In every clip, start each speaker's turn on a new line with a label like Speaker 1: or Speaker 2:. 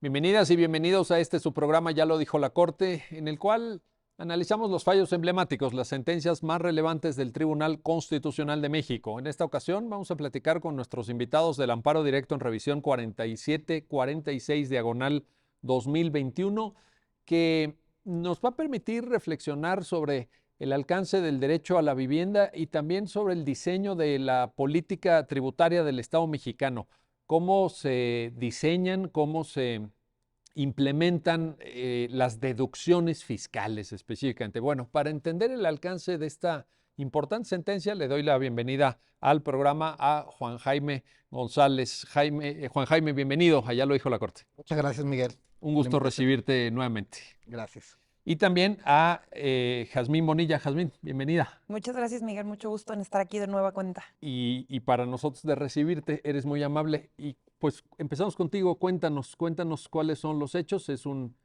Speaker 1: Bienvenidas y bienvenidos a su programa Ya lo dijo la Corte, en el cual analizamos los fallos emblemáticos, las sentencias más relevantes del Tribunal Constitucional de México. En esta ocasión vamos a platicar con nuestros invitados del amparo directo en revisión 4746 diagonal 2021, que nos va a permitir reflexionar sobre el alcance del derecho a la vivienda y también sobre el diseño de la política tributaria del Estado mexicano. Cómo se diseñan, cómo se implementan las deducciones fiscales específicamente. Bueno, para entender el alcance de esta importante sentencia, le doy la bienvenida al programa a Juan Jaime González. Juan Jaime, bienvenido. Allá lo dijo la Corte.
Speaker 2: Muchas gracias, Miguel.
Speaker 1: Un gusto recibirte nuevamente.
Speaker 2: Gracias.
Speaker 1: Y también a Jazmín Bonilla. Jazmín, bienvenida.
Speaker 3: Muchas gracias, Miguel. Mucho gusto en estar aquí de nueva cuenta.
Speaker 1: Y para nosotros de recibirte, eres muy amable. Y pues empezamos contigo. Cuéntanos cuáles son los hechos. Es un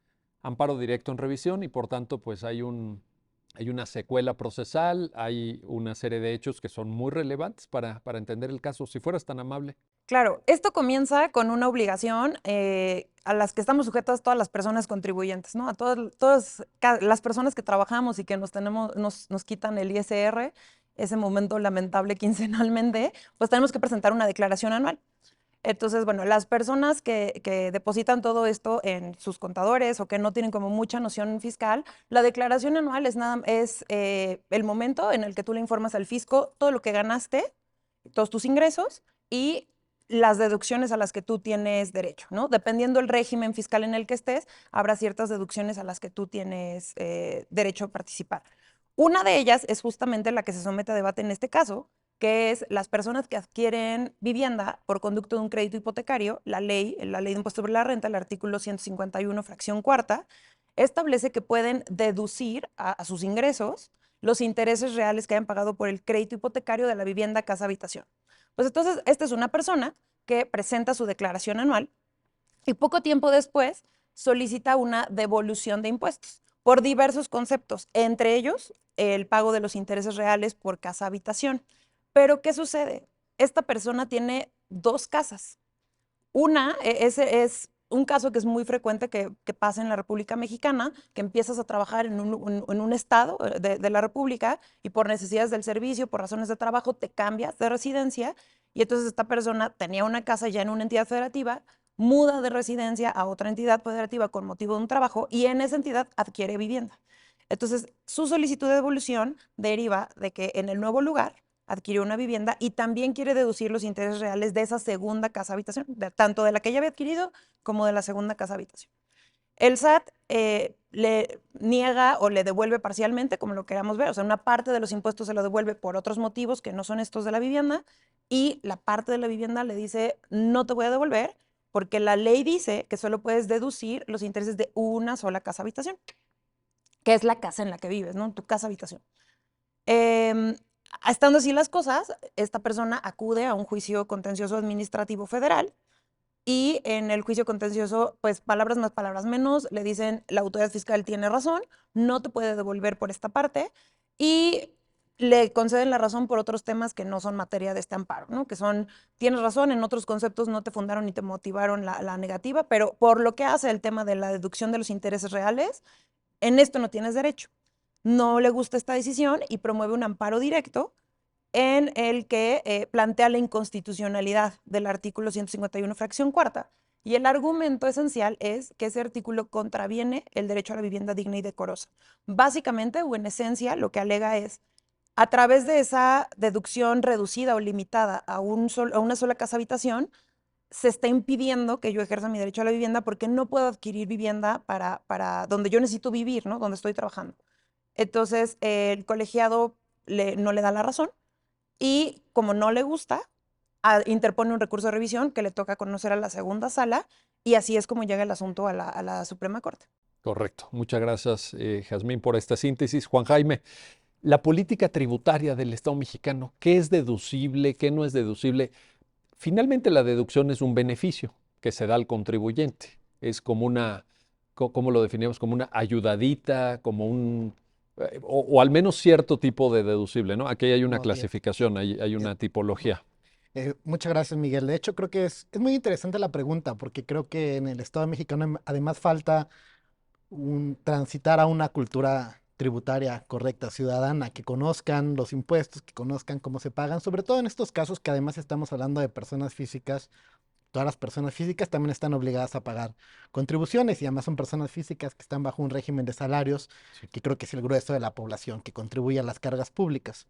Speaker 1: amparo directo en revisión y por tanto pues hay una secuela procesal, hay una serie de hechos que son muy relevantes para entender el caso. Si fueras tan amable.
Speaker 3: Claro, esto comienza con una obligación a las que estamos sujetas todas las personas contribuyentes, ¿no? A todas las personas que trabajamos y que nos quitan el ISR, ese momento lamentable quincenalmente, pues tenemos que presentar una declaración anual. Entonces, bueno, las personas que depositan todo esto en sus contadores o que no tienen como mucha noción fiscal, la declaración anual es el momento en el que tú le informas al fisco todo lo que ganaste, todos tus ingresos y las deducciones a las que tú tienes derecho, ¿no? Dependiendo del régimen fiscal en el que estés, habrá ciertas deducciones a las que tú tienes derecho a participar. Una de ellas es justamente la que se somete a debate en este caso, que es las personas que adquieren vivienda por conducto de un crédito hipotecario. La ley de impuesto sobre la renta, el artículo 151, fracción cuarta, establece que pueden deducir a sus ingresos los intereses reales que hayan pagado por el crédito hipotecario de la vivienda, casa, habitación. Pues entonces, esta es una persona que presenta su declaración anual y poco tiempo después solicita una devolución de impuestos por diversos conceptos, entre ellos el pago de los intereses reales por casa, habitación. Pero, ¿qué sucede? Esta persona tiene dos casas. Una es un caso que es muy frecuente que pasa en la República Mexicana, que empiezas a trabajar en un estado de la República y por necesidades del servicio, por razones de trabajo, te cambias de residencia y entonces esta persona tenía una casa ya en una entidad federativa, muda de residencia a otra entidad federativa con motivo de un trabajo y en esa entidad adquiere vivienda. Entonces, su solicitud de devolución deriva de que en el nuevo lugar adquirió una vivienda y también quiere deducir los intereses reales de esa segunda casa habitación, tanto de la que ya había adquirido como de la segunda casa habitación. El SAT le niega o le devuelve parcialmente, como lo queramos ver, o sea, una parte de los impuestos se lo devuelve por otros motivos que no son estos de la vivienda y la parte de la vivienda le dice no te voy a devolver porque la ley dice que solo puedes deducir los intereses de una sola casa habitación, que es la casa en la que vives, ¿no? Tu casa habitación. Estando así las cosas, esta persona acude a un juicio contencioso administrativo federal y en el juicio contencioso, pues palabras más, palabras menos, le dicen la autoridad fiscal tiene razón, no te puede devolver por esta parte y le conceden la razón por otros temas que no son materia de este amparo, ¿no? Que son, tienes razón, en otros conceptos no te fundaron ni te motivaron la negativa, pero por lo que hace el tema de la deducción de los intereses reales, en esto no tienes derecho. No le gusta esta decisión y promueve un amparo directo en el que plantea la inconstitucionalidad del artículo 151, fracción cuarta. Y el argumento esencial es que ese artículo contraviene el derecho a la vivienda digna y decorosa. Básicamente, o en esencia, lo que alega es, a través de esa deducción reducida o limitada a una sola casa habitación, se está impidiendo que yo ejerza mi derecho a la vivienda porque no puedo adquirir vivienda para donde yo necesito vivir, ¿no? Donde estoy trabajando. Entonces, el colegiado no le da la razón y como no le gusta, interpone un recurso de revisión que le toca conocer a la segunda sala y así es como llega el asunto a la Suprema Corte.
Speaker 1: Correcto. Muchas gracias, Jazmín, por esta síntesis. Juan Jaime, la política tributaria del Estado mexicano, ¿qué es deducible, qué no es deducible? Finalmente, la deducción es un beneficio que se da al contribuyente. Es como ¿cómo lo definimos? Como una ayudadita, como o al menos cierto tipo de deducible, ¿no? Aquí hay una clasificación, hay una tipología.
Speaker 2: Muchas gracias, Miguel. De hecho, creo que es muy interesante la pregunta, porque creo que en el Estado mexicano además falta transitar a una cultura tributaria correcta, ciudadana, que conozcan los impuestos, que conozcan cómo se pagan, sobre todo en estos casos que además estamos hablando de personas físicas. Todas las personas físicas también están obligadas a pagar contribuciones y además son personas físicas que están bajo un régimen de salarios,
Speaker 1: Sí.
Speaker 2: que creo que es el grueso de la población que contribuye a las cargas públicas.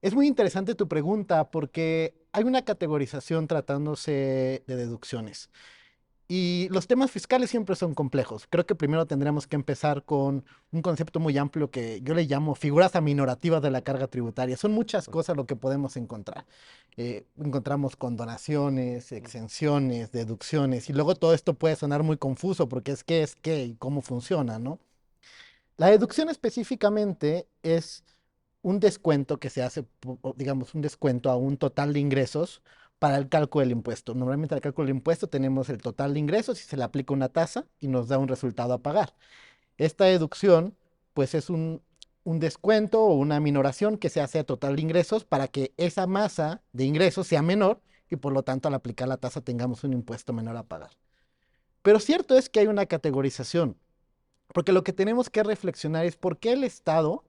Speaker 2: Es muy interesante tu pregunta porque hay una categorización tratándose de deducciones. Y los temas fiscales siempre son complejos. Creo que primero tendremos que empezar con un concepto muy amplio que yo le llamo figuras aminorativas de la carga tributaria. Son muchas cosas lo que podemos encontrar. Encontramos condonaciones, exenciones, deducciones, y luego todo esto puede sonar muy confuso porque es qué y cómo funciona, ¿no? La deducción específicamente es un descuento que se hace, digamos, un descuento a un total de ingresos para el cálculo del impuesto. Normalmente al cálculo del impuesto tenemos el total de ingresos y se le aplica una tasa y nos da un resultado a pagar. Esta deducción, pues es un descuento o una minoración que se hace a total de ingresos para que esa masa de ingresos sea menor y por lo tanto al aplicar la tasa tengamos un impuesto menor a pagar. Pero cierto es que hay una categorización, porque lo que tenemos que reflexionar es por qué el Estado,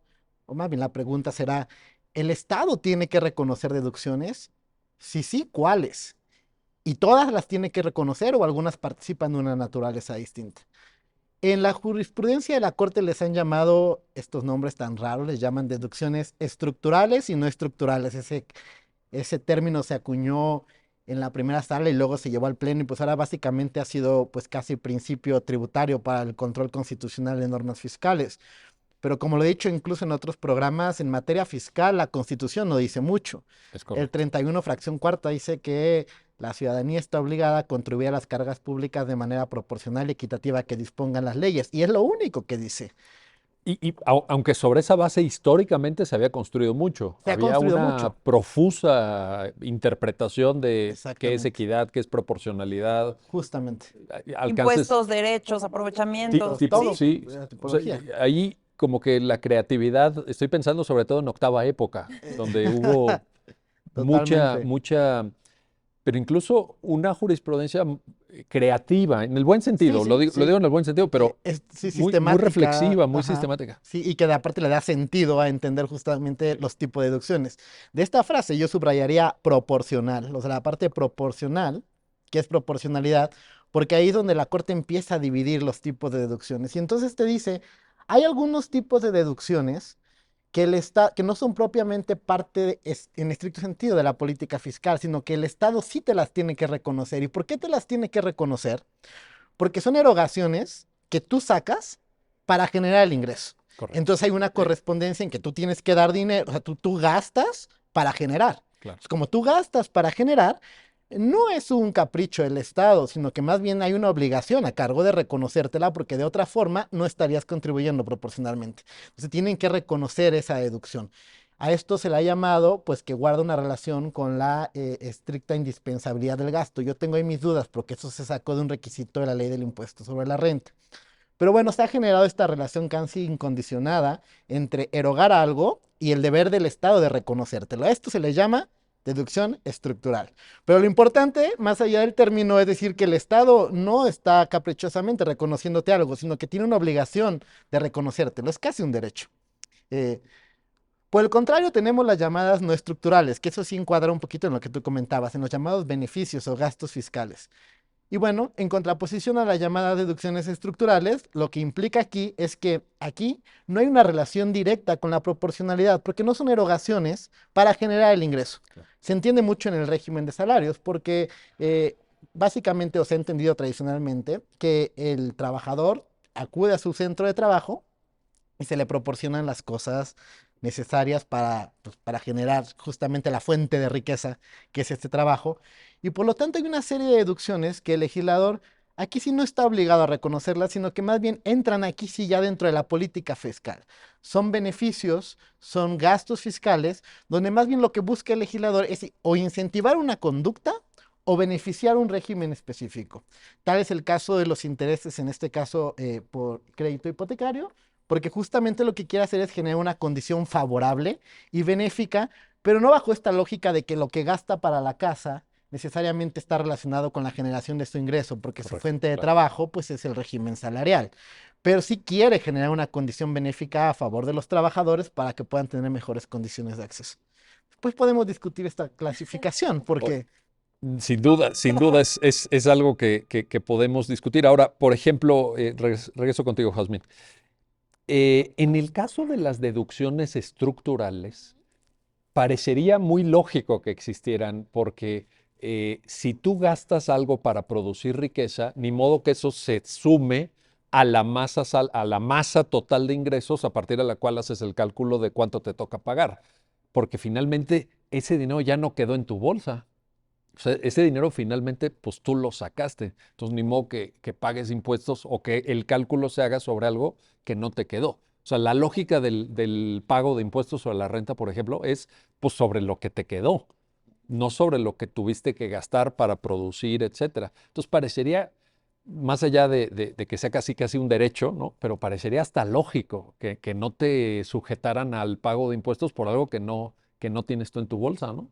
Speaker 2: o más bien la pregunta será, ¿el Estado tiene que reconocer deducciones? Si sí, ¿cuáles? ¿Y todas las tiene que reconocer o algunas participan de una naturaleza distinta? En la jurisprudencia de la Corte les han llamado estos nombres tan raros, les llaman deducciones estructurales y no estructurales. Ese término se acuñó en la primera sala y luego se llevó al pleno y pues ahora básicamente ha sido pues casi principio tributario para el control constitucional de normas fiscales. Pero como lo he dicho incluso en otros programas, en materia fiscal la Constitución no dice mucho.
Speaker 1: Es
Speaker 2: El
Speaker 1: correcto.
Speaker 2: 31 fracción cuarta dice que la ciudadanía está obligada a contribuir a las cargas públicas de manera proporcional y equitativa que dispongan las leyes. Y es lo único que dice.
Speaker 1: Aunque sobre esa base históricamente se había construido mucho,
Speaker 2: Se ha
Speaker 1: había
Speaker 2: construido
Speaker 1: una
Speaker 2: mucho.
Speaker 1: profusa interpretación de qué es
Speaker 2: Exactamente.
Speaker 1: equidad, qué es proporcionalidad,
Speaker 2: Justamente.
Speaker 1: alcances,
Speaker 3: Impuestos, derechos, aprovechamientos,
Speaker 2: Todo.
Speaker 3: sí.
Speaker 1: sí,
Speaker 2: La
Speaker 1: o sea,
Speaker 2: tipología.
Speaker 1: ahí como que la creatividad, estoy pensando sobre todo en octava época, donde hubo
Speaker 2: Totalmente.
Speaker 1: mucha, pero incluso una jurisprudencia creativa, en el buen
Speaker 2: Sí,
Speaker 1: sentido,
Speaker 2: sí,
Speaker 1: lo digo
Speaker 2: sí.
Speaker 1: en el buen sentido, pero
Speaker 2: Sí,
Speaker 1: muy
Speaker 2: sistemática,
Speaker 1: reflexiva, muy
Speaker 2: ajá.
Speaker 1: sistemática.
Speaker 2: Sí, y que aparte le da sentido a entender justamente los tipos de deducciones. De esta frase yo subrayaría proporcional, o sea, la parte proporcional, que es proporcionalidad, porque ahí es donde la Corte empieza a dividir los tipos de deducciones. Y entonces te dice, hay algunos tipos de deducciones que no son propiamente parte, en estricto sentido, de la política fiscal, sino que el Estado sí te las tiene que reconocer. ¿Y por qué te las tiene que reconocer? Porque son erogaciones que tú sacas para generar el ingreso.
Speaker 1: Correcto,
Speaker 2: Entonces hay una correspondencia en que tú tienes que dar dinero, o sea, tú gastas para generar.
Speaker 1: claro.
Speaker 2: Como tú gastas para generar, no es un capricho del Estado, sino que más bien hay una obligación a cargo de reconocértela porque de otra forma no estarías contribuyendo proporcionalmente. Entonces tienen que reconocer esa deducción. A esto se le ha llamado, pues, que guarda una relación con la estricta indispensabilidad del gasto. Yo tengo ahí mis dudas porque eso se sacó de un requisito de la ley del impuesto sobre la renta. Pero bueno, se ha generado esta relación casi incondicionada entre erogar algo y el deber del Estado de reconocértelo. A esto se le llama deducción estructural. Pero lo importante, más allá del término, es decir que el Estado no está caprichosamente reconociéndote algo, sino que tiene una obligación de reconocértelo. Es casi un derecho. Eh, por el contrario, tenemos las llamadas no estructurales, que eso sí encuadra un poquito en lo que tú comentabas, en los llamados beneficios o gastos fiscales. Y bueno, en contraposición a las llamadas deducciones estructurales, lo que implica aquí es que aquí no hay una relación directa con la proporcionalidad, porque no son erogaciones para generar el ingreso.
Speaker 1: Claro.
Speaker 2: Se entiende mucho en el régimen de salarios, porque básicamente, o se ha entendido tradicionalmente, que el trabajador acude a su centro de trabajo y se le proporcionan las cosas necesarias pues, para generar justamente la fuente de riqueza que es este trabajo. Y por lo tanto hay una serie de deducciones que el legislador aquí sí no está obligado a reconocerlas, sino que más bien entran aquí sí ya dentro de la política fiscal. Son beneficios, son gastos fiscales, donde más bien lo que busca el legislador es o incentivar una conducta o beneficiar un régimen específico. Tal es el caso de los intereses, en este caso por crédito hipotecario, porque justamente lo que quiere hacer es generar una condición favorable y benéfica, pero no bajo esta lógica de que lo que gasta para la casa necesariamente está relacionado con la generación de su ingreso, porque su
Speaker 1: Correcto,
Speaker 2: fuente de
Speaker 1: claro.
Speaker 2: trabajo pues es el régimen salarial, pero sí quiere generar una condición benéfica a favor de los trabajadores para que puedan tener mejores condiciones de acceso. Pues podemos discutir esta clasificación, porque
Speaker 1: Sin duda es algo que podemos discutir. Ahora, por ejemplo, regreso contigo, Jazmín. En el caso de las deducciones estructurales, parecería muy lógico que existieran porque si tú gastas algo para producir riqueza, ni modo que eso se sume a la masa total de ingresos a partir de la cual haces el cálculo de cuánto te toca pagar, porque finalmente ese dinero ya no quedó en tu bolsa. O sea, ese dinero finalmente, pues tú lo sacaste. Entonces, ni modo que pagues impuestos o que el cálculo se haga sobre algo que no te quedó. O sea, la lógica del pago de impuestos sobre la renta, por ejemplo, es pues sobre lo que te quedó, no sobre lo que tuviste que gastar para producir, etcétera. Entonces, parecería, más allá de que sea casi un derecho, ¿no? Pero parecería hasta lógico que no te sujetaran al pago de impuestos por algo que no tienes tú en tu bolsa, ¿no?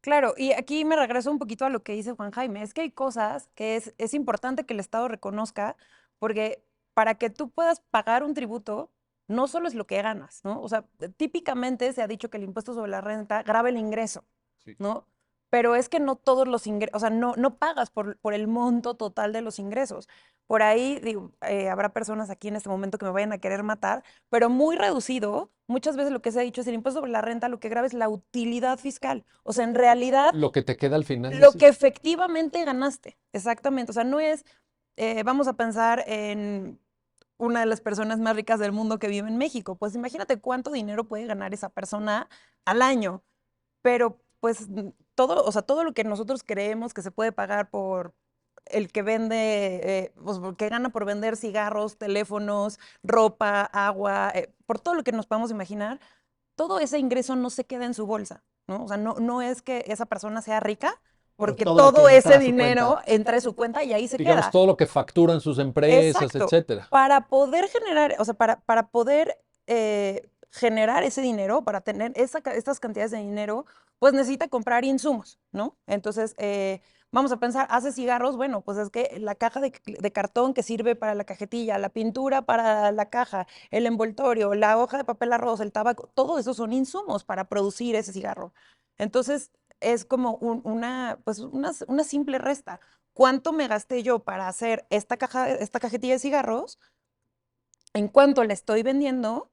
Speaker 3: Claro, y aquí me regreso un poquito a lo que dice Juan Jaime, es que hay cosas que es importante que el Estado reconozca, porque para que tú puedas pagar un tributo, no solo es lo que ganas, ¿no? O sea, típicamente se ha dicho que el impuesto sobre la renta grava el ingreso,
Speaker 1: Sí.
Speaker 3: ¿no? Pero es que no todos los ingresos, o sea, no pagas por el monto total de los ingresos. Por ahí, digo, habrá personas aquí en este momento que me vayan a querer matar, pero muy reducido. Muchas veces lo que se ha dicho es el impuesto sobre la renta, lo que grava es la utilidad fiscal. O sea, en realidad,
Speaker 1: Lo que te queda al final
Speaker 3: lo
Speaker 1: es
Speaker 3: que efectivamente ganaste. Exactamente. O sea, no es, vamos a pensar en una de las personas más ricas del mundo que vive en México. Pues imagínate cuánto dinero puede ganar esa persona al año. Pero pues todo, o sea, todo lo que nosotros creemos que se puede pagar por el que vende, pues que gana por vender cigarros, teléfonos, ropa, agua, por todo lo que nos podemos imaginar, todo ese ingreso no se queda en su bolsa, ¿no? O sea, no es que esa persona sea rica,
Speaker 2: pero
Speaker 3: porque
Speaker 2: todo lo
Speaker 3: todo
Speaker 2: que entra
Speaker 3: ese
Speaker 2: a su
Speaker 3: dinero
Speaker 2: cuenta,
Speaker 3: entra en su cuenta y ahí se
Speaker 1: digamos,
Speaker 3: queda.
Speaker 1: todo lo que facturan sus empresas,
Speaker 3: Exacto.
Speaker 1: etcétera.
Speaker 3: Para poder generar, o sea, para poder generar ese dinero, para tener estas cantidades de dinero, pues necesita comprar insumos, ¿no? Entonces, vamos a pensar, hace cigarros, bueno, pues es que la caja de cartón que sirve para la cajetilla, la pintura para la caja, el envoltorio, la hoja de papel arroz, el tabaco, todo eso son insumos para producir ese cigarro. Entonces, es como pues una simple resta. ¿Cuánto me gasté yo para hacer esta cajetilla de cigarros? ¿En cuánto la estoy vendiendo?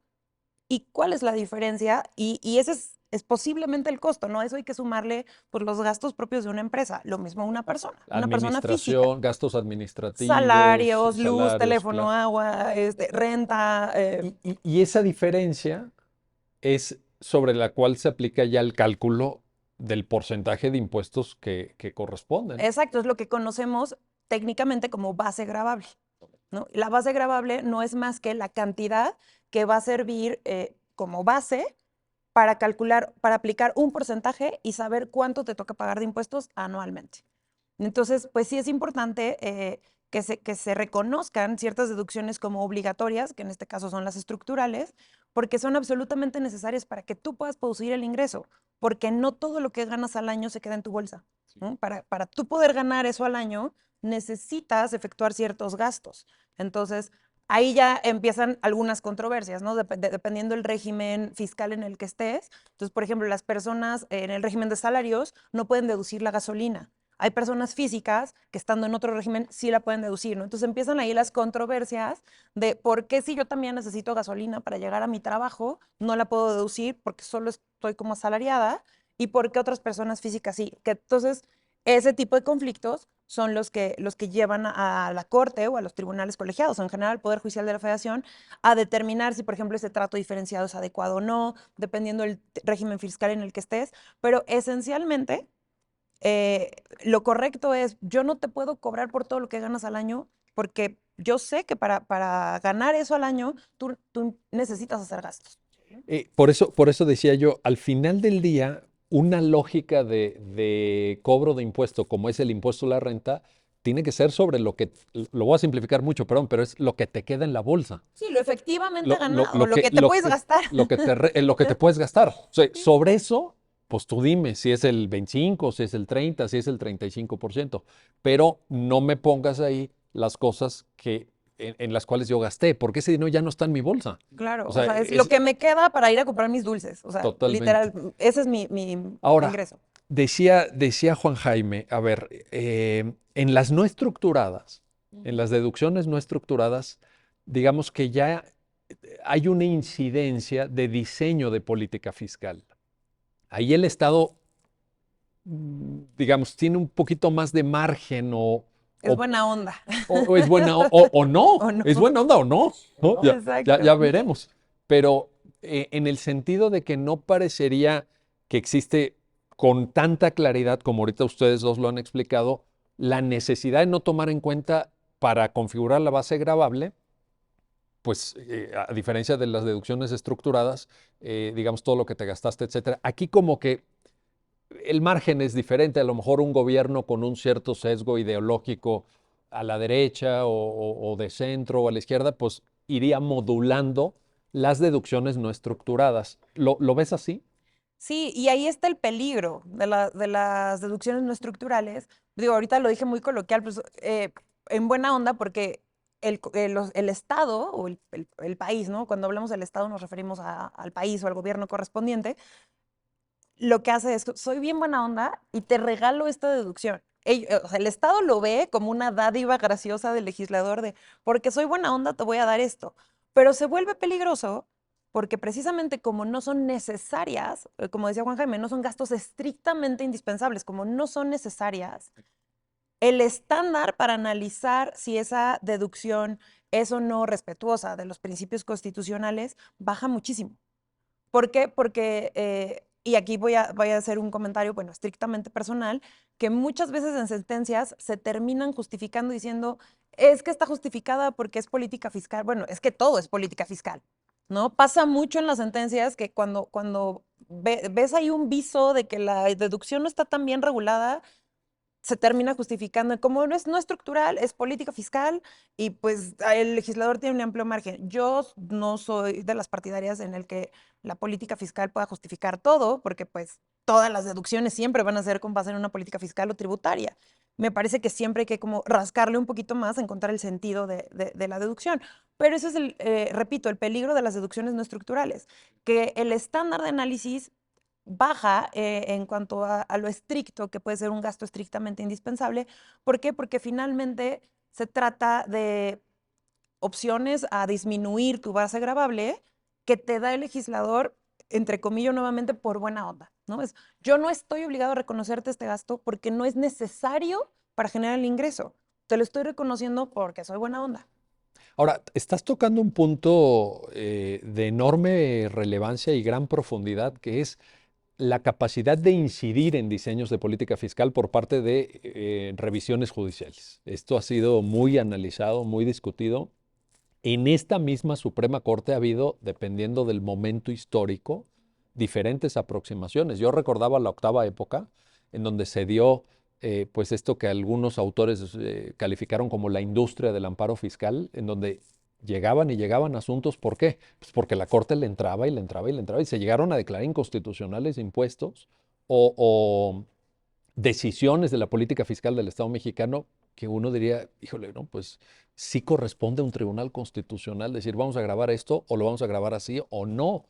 Speaker 3: ¿Y cuál es la diferencia? Y ese es posiblemente el costo, ¿no? Eso hay que sumarle por los gastos propios de una empresa. Lo mismo una persona física.
Speaker 1: Administración, gastos administrativos,
Speaker 3: Salarios, luz,
Speaker 1: salarios,
Speaker 3: teléfono,
Speaker 1: claro.
Speaker 3: agua, renta.
Speaker 1: Y esa diferencia es sobre la cual se aplica ya el cálculo del porcentaje de impuestos que corresponden.
Speaker 3: Exacto, es lo que conocemos técnicamente como base gravable, ¿no? La base gravable no es más que la cantidad que va a servir como base para calcular, para aplicar un porcentaje y saber cuánto te toca pagar de impuestos anualmente. Entonces, pues sí es importante que se reconozcan ciertas deducciones como obligatorias, que en este caso son las estructurales, porque son absolutamente necesarias para que tú puedas producir el ingreso, porque no todo lo que ganas al año se queda en tu bolsa, ¿no? Para tú poder ganar eso al año, necesitas efectuar ciertos gastos. Entonces, ahí ya empiezan algunas controversias, ¿no? Dependiendo del régimen fiscal en el que estés. Entonces, por ejemplo, las personas en el régimen de salarios no pueden deducir la gasolina. Hay personas físicas que estando en otro régimen sí la pueden deducir, ¿no? Entonces empiezan ahí las controversias de por qué si yo también necesito gasolina para llegar a mi trabajo, no la puedo deducir porque solo estoy como asalariada y por qué otras personas físicas sí. Que entonces ese tipo de conflictos son los que llevan a la Corte o a los tribunales colegiados, o en general al Poder Judicial de la Federación, a determinar si, por ejemplo, ese trato diferenciado es adecuado o no, dependiendo del régimen fiscal en el que estés, pero esencialmente eh, lo correcto es, yo no te puedo cobrar por todo lo que ganas al año, porque yo sé que para ganar eso al año, tú necesitas hacer gastos.
Speaker 1: Por eso decía yo, al final del día, una lógica de cobro de impuesto como es el impuesto a la renta, tiene que ser sobre lo que, lo voy a simplificar mucho, perdón, pero es lo que te queda en la bolsa.
Speaker 3: Sí, lo efectivamente
Speaker 1: Lo,
Speaker 3: ganado, lo que te puedes gastar.
Speaker 1: lo que te puedes gastar. O sea,
Speaker 3: Sí.
Speaker 1: sobre eso, pues tú dime si es el 25, si es el 30, si es el 35%, pero no me pongas ahí las cosas en las cuales yo gasté, porque ese dinero ya no está en mi bolsa.
Speaker 3: Claro,
Speaker 1: O
Speaker 3: o
Speaker 1: sea,
Speaker 3: sea, es lo que me queda para ir a comprar mis dulces. O sea,
Speaker 1: totalmente.
Speaker 3: literal, ese es mi
Speaker 1: Ahora,
Speaker 3: ingreso.
Speaker 1: decía Juan Jaime, a ver, en las no estructuradas, en
Speaker 3: Ujú.
Speaker 1: las deducciones no estructuradas, digamos que ya hay una incidencia de diseño de política fiscal. Ahí el Estado, digamos, tiene un poquito más de margen
Speaker 3: Es
Speaker 1: o,
Speaker 3: buena onda,
Speaker 1: o es buena o
Speaker 3: ¿o
Speaker 1: no,
Speaker 3: no?
Speaker 1: es buena onda o no, ¿no? Ya
Speaker 3: Exacto.
Speaker 1: veremos. Pero en el sentido de que no parecería que existe con tanta claridad, como ahorita ustedes dos lo han explicado, la necesidad de no tomar en cuenta para configurar la base gravable, pues a diferencia de las deducciones estructuradas, digamos todo lo que te gastaste, etcétera. Aquí como que el margen es diferente, a lo mejor un gobierno con un cierto sesgo ideológico a la derecha o de centro o a la izquierda, pues iría modulando las deducciones no estructuradas. ¿Lo ves así?
Speaker 3: Sí, y ahí está el peligro de las deducciones no estructurales. Digo, ahorita lo dije muy coloquial, pues en buena onda, porque el Estado o el país, ¿no? Cuando hablamos del Estado nos referimos al país o al gobierno correspondiente, lo que hace es, soy bien buena onda y te regalo esta deducción. O sea, el Estado lo ve como una dádiva graciosa del legislador de, porque soy buena onda, te voy a dar esto. Pero se vuelve peligroso porque precisamente como no son necesarias, como decía Juan Jaime, no son gastos estrictamente indispensables, como no son necesarias, el estándar para analizar si esa deducción es o no respetuosa de los principios constitucionales baja muchísimo. ¿Por qué? Porque, y aquí voy a hacer un comentario, bueno, estrictamente personal, que muchas veces en sentencias se terminan justificando diciendo, es que está justificada porque es política fiscal. Bueno, es que todo es política fiscal, ¿no? Pasa mucho en las sentencias que cuando ves ahí un viso de que la deducción no está tan bien regulada, se termina justificando, como no estructural, es política fiscal y pues el legislador tiene un amplio margen. Yo no soy de las partidarias en el que la política fiscal pueda justificar todo, porque pues todas las deducciones siempre van a ser con base en una política fiscal o tributaria. Me parece que siempre hay que como rascarle un poquito más, encontrar el sentido de la deducción. Pero ese es repito, el peligro de las deducciones no estructurales, que el estándar de análisis baja en cuanto a lo estricto, que puede ser un gasto estrictamente indispensable. ¿Por qué? Porque finalmente se trata de opciones a disminuir tu base gravable que te da el legislador, entre comillas, nuevamente por buena onda, ¿no? Yo no estoy obligado a reconocerte este gasto porque no es necesario para generar el ingreso. Te lo estoy reconociendo porque soy buena onda.
Speaker 1: Ahora, estás tocando un punto de enorme relevancia y gran profundidad, que es la capacidad de incidir en diseños de política fiscal por parte de revisiones judiciales. Esto ha sido muy analizado, muy discutido. En esta misma Suprema Corte ha habido, dependiendo del momento histórico, diferentes aproximaciones. Yo recordaba la octava época, en donde se dio pues esto que algunos autores calificaron como la industria del amparo fiscal, en donde llegaban y llegaban asuntos. ¿Por qué? Pues porque la Corte le entraba y le entraba y le entraba y se llegaron a declarar inconstitucionales impuestos o decisiones de la política fiscal del Estado mexicano que uno diría, híjole, no, pues sí corresponde a un tribunal constitucional decir, vamos a grabar esto o lo vamos a grabar así o no,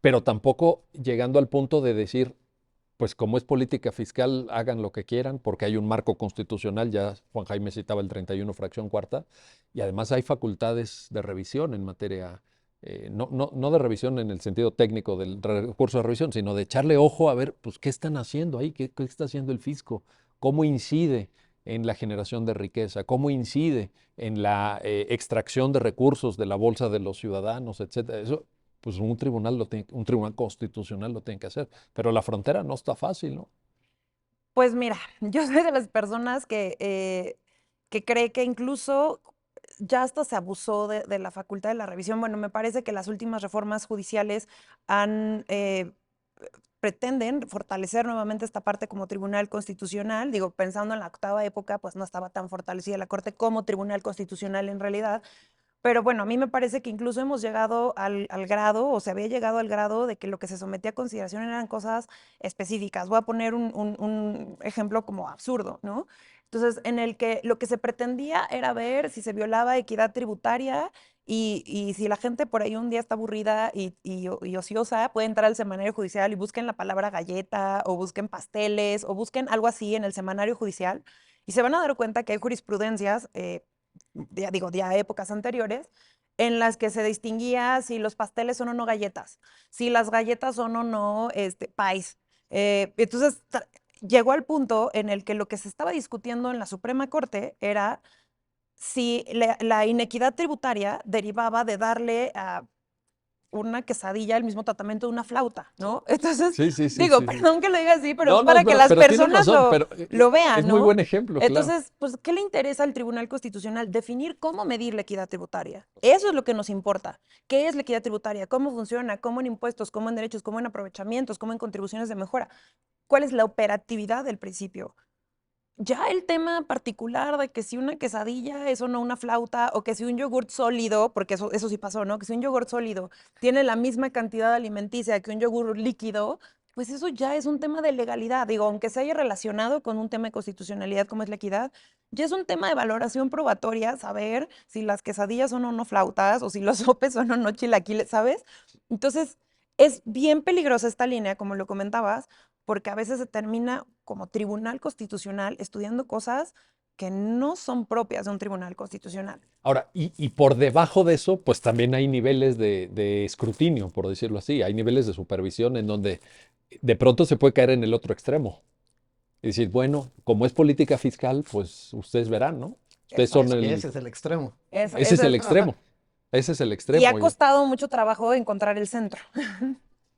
Speaker 1: pero tampoco llegando al punto de decir, pues como es política fiscal, hagan lo que quieran, porque hay un marco constitucional, ya Juan Jaime citaba el 31 fracción cuarta, y además hay facultades de revisión en materia, no de revisión en el sentido técnico del recurso de revisión, sino de echarle ojo a ver, pues, qué están haciendo ahí, qué está haciendo el fisco, cómo incide en la generación de riqueza, cómo incide en la extracción de recursos de la bolsa de los ciudadanos, etcétera. Eso, pues un tribunal constitucional lo tiene que hacer. Pero la frontera no está fácil, ¿no?
Speaker 3: Pues mira, yo soy de las personas que cree que incluso ya hasta se abusó de la facultad de la revisión. Bueno, me parece que las últimas reformas judiciales han pretenden fortalecer nuevamente esta parte como tribunal constitucional. Digo, pensando en la octava época, pues no estaba tan fortalecida la Corte como tribunal constitucional en realidad. Pero bueno, a mí me parece que incluso hemos llegado al grado, o se había llegado al grado de que lo que se sometía a consideración eran cosas específicas. Voy a poner un ejemplo como absurdo, ¿no? Entonces, en el que lo que se pretendía era ver si se violaba equidad tributaria y si la gente por ahí un día está aburrida y ociosa, puede entrar al semanario judicial y busquen la palabra galleta o busquen pasteles o busquen algo así en el semanario judicial y se van a dar cuenta que hay jurisprudencias digo, ya épocas anteriores, en las que se distinguía si los pasteles son o no galletas, si las galletas son o no pies. Entonces, llegó al punto en el que lo que se estaba discutiendo en la Suprema Corte era si la inequidad tributaria derivaba de darle a una quesadilla el mismo tratamiento de una flauta, ¿no? Entonces,
Speaker 1: Sí, sí, sí,
Speaker 3: digo,
Speaker 1: sí, sí.
Speaker 3: perdón que lo diga así, pero
Speaker 1: No,
Speaker 3: es
Speaker 1: no,
Speaker 3: para que las
Speaker 1: pero tienes
Speaker 3: personas
Speaker 1: razón, pero
Speaker 3: lo vean,
Speaker 1: es muy
Speaker 3: ¿no?
Speaker 1: buen ejemplo, claro.
Speaker 3: Entonces, pues, ¿qué le interesa al Tribunal Constitucional? Definir cómo medir la equidad tributaria. Eso es lo que nos importa. ¿Qué es la equidad tributaria? ¿Cómo funciona? ¿Cómo en impuestos? ¿Cómo en derechos? ¿Cómo en aprovechamientos? ¿Cómo en contribuciones de mejora? ¿Cuál es la operatividad del principio? Ya el tema particular de que si una quesadilla es o no una flauta, o que si un yogurt sólido, porque eso sí pasó, ¿no? Que si un yogurt sólido tiene la misma cantidad alimenticia que un yogur líquido, pues eso ya es un tema de legalidad. Digo, aunque se haya relacionado con un tema de constitucionalidad como es la equidad, ya es un tema de valoración probatoria saber si las quesadillas son o no flautas, o si los sopes son o no chilaquiles, ¿sabes? Entonces, es bien peligrosa esta línea, como lo comentabas, porque a veces se termina como tribunal constitucional estudiando cosas que no son propias de un tribunal constitucional.
Speaker 1: Ahora, y por debajo de eso, pues también hay niveles de escrutinio, por decirlo así. Hay niveles de supervisión en donde de pronto se puede caer en el otro extremo. Y decir, bueno, como es política fiscal, pues ustedes verán, ¿no? Ustedes son
Speaker 2: Es que
Speaker 1: el...
Speaker 2: ese es el extremo.
Speaker 1: Ese es el extremo. Ese es el
Speaker 3: Y ha
Speaker 1: extremo.
Speaker 3: costado mucho trabajo encontrar el centro.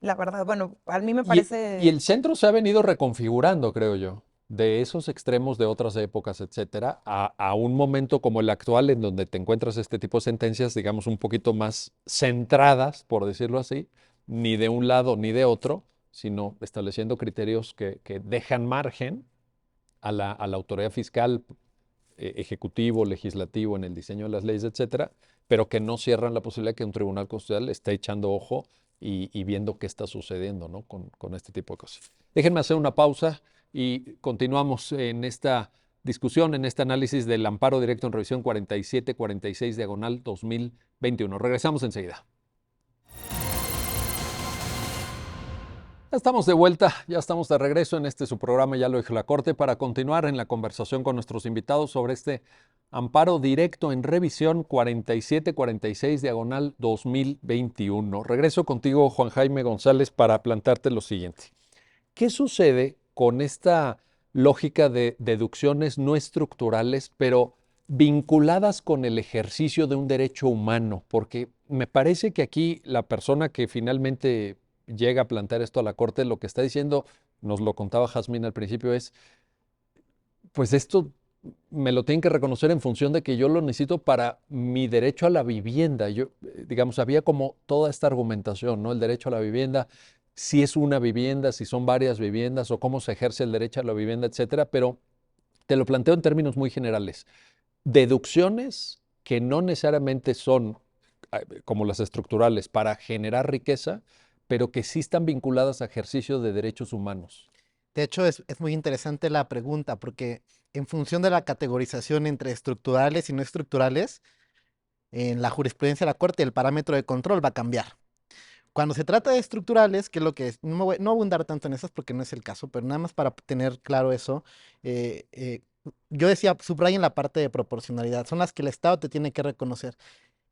Speaker 3: La verdad, bueno, a mí me
Speaker 1: Y
Speaker 3: parece...
Speaker 1: el centro se ha venido reconfigurando, creo yo, de esos extremos de otras épocas, etcétera, a un momento como el actual, en donde te encuentras este tipo de sentencias, digamos, un poquito más centradas, por decirlo así, ni de un lado ni de otro, sino estableciendo criterios que dejan margen a la autoridad fiscal, ejecutivo, legislativo, en el diseño de las leyes, etcétera, pero que no cierran la posibilidad de que un tribunal constitucional esté echando ojo y viendo qué está sucediendo, ¿no? Con este tipo de cosas. Déjenme hacer una pausa y continuamos en esta discusión, en este análisis del amparo directo en revisión 4746 diagonal 2021. Regresamos enseguida. Ya estamos de vuelta, ya estamos de regreso en su programa, ya lo dijo la Corte, para continuar en la conversación con nuestros invitados sobre este amparo directo en revisión 4746 diagonal 2021. Regreso contigo, Juan Jaime González, para plantearte lo siguiente. ¿Qué sucede con esta lógica de deducciones no estructurales, pero vinculadas con el ejercicio de un derecho humano? Porque me parece que aquí la persona que finalmente llega a plantear esto a la Corte, lo que está diciendo, nos lo contaba Jazmín al principio, es, pues esto me lo tienen que reconocer en función de que yo lo necesito para mi derecho a la vivienda. Yo, digamos, había como toda esta argumentación, ¿no? El derecho a la vivienda, si es una vivienda, si son varias viviendas o cómo se ejerce el derecho a la vivienda, etcétera, pero te lo planteo en términos muy generales. Deducciones que no necesariamente son como las estructurales para generar riqueza, pero que sí están vinculadas a ejercicio de derechos humanos.
Speaker 2: De hecho, es muy interesante la pregunta porque en función de la categorización entre estructurales y no estructurales, en la jurisprudencia de la Corte el parámetro de control va a cambiar. Cuando se trata de estructurales, que es lo que es, no voy a abundar tanto en esas porque no es el caso, pero nada más para tener claro eso, yo decía, subrayen la parte de proporcionalidad, son las que el Estado te tiene que reconocer.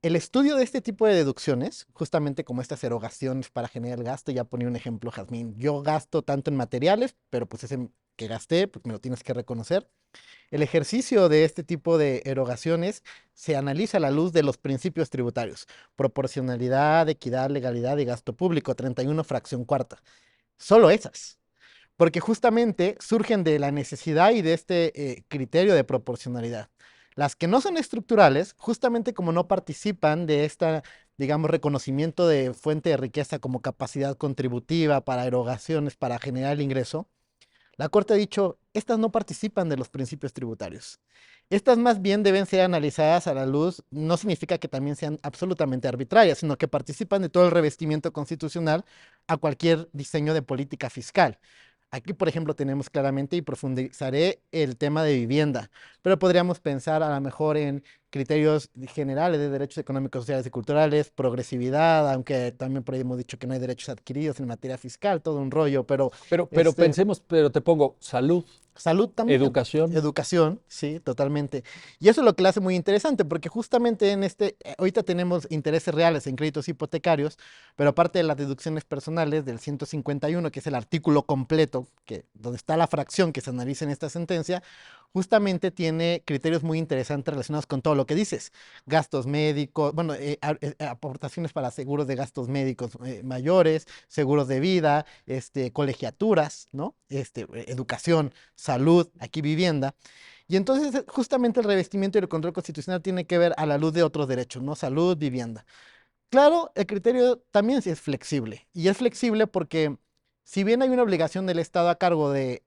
Speaker 2: El estudio de este tipo de deducciones, justamente como estas erogaciones para generar el gasto, ya ponía un ejemplo, Jazmín, yo gasto tanto en materiales, pero pues ese que gasté, pues me lo tienes que reconocer. El ejercicio de este tipo de erogaciones se analiza a la luz de los principios tributarios: proporcionalidad, equidad, legalidad y gasto público, 31 fracción cuarta. Solo esas, porque justamente surgen de la necesidad y de este criterio de proporcionalidad. Las que no son estructurales, justamente como no participan de esta digamos, reconocimiento de fuente de riqueza como capacidad contributiva para erogaciones, para generar el ingreso, la Corte ha dicho, estas no participan de los principios tributarios. Estas más bien deben ser analizadas a la luz, no significa que también sean absolutamente arbitrarias, sino que participan de todo el revestimiento constitucional a cualquier diseño de política fiscal. Aquí, por ejemplo, tenemos claramente, y profundizaré, el tema de vivienda, pero podríamos pensar a lo mejor en criterios generales de derechos económicos, sociales y culturales, progresividad, aunque también por ahí hemos dicho que no hay derechos adquiridos en materia fiscal, todo un rollo, pero
Speaker 1: Pero pensemos, pero te pongo salud,
Speaker 2: salud también.
Speaker 1: educación.
Speaker 2: Educación, sí, totalmente. Y eso es lo que lo hace muy interesante, porque justamente ahorita tenemos intereses reales en créditos hipotecarios, pero aparte de las deducciones personales del 151, que es el artículo completo, donde está la fracción que se analiza en esta sentencia, justamente tiene criterios muy interesantes relacionados con todo lo que dices. Gastos médicos, bueno, aportaciones para seguros de gastos médicos mayores, seguros de vida, colegiaturas, ¿no? Educación, salud, aquí vivienda. Y entonces justamente el revestimiento y el control constitucional tiene que ver a la luz de otros derechos, ¿no? Salud, vivienda. Claro, el criterio también sí es flexible. Y es flexible porque si bien hay una obligación del Estado a cargo de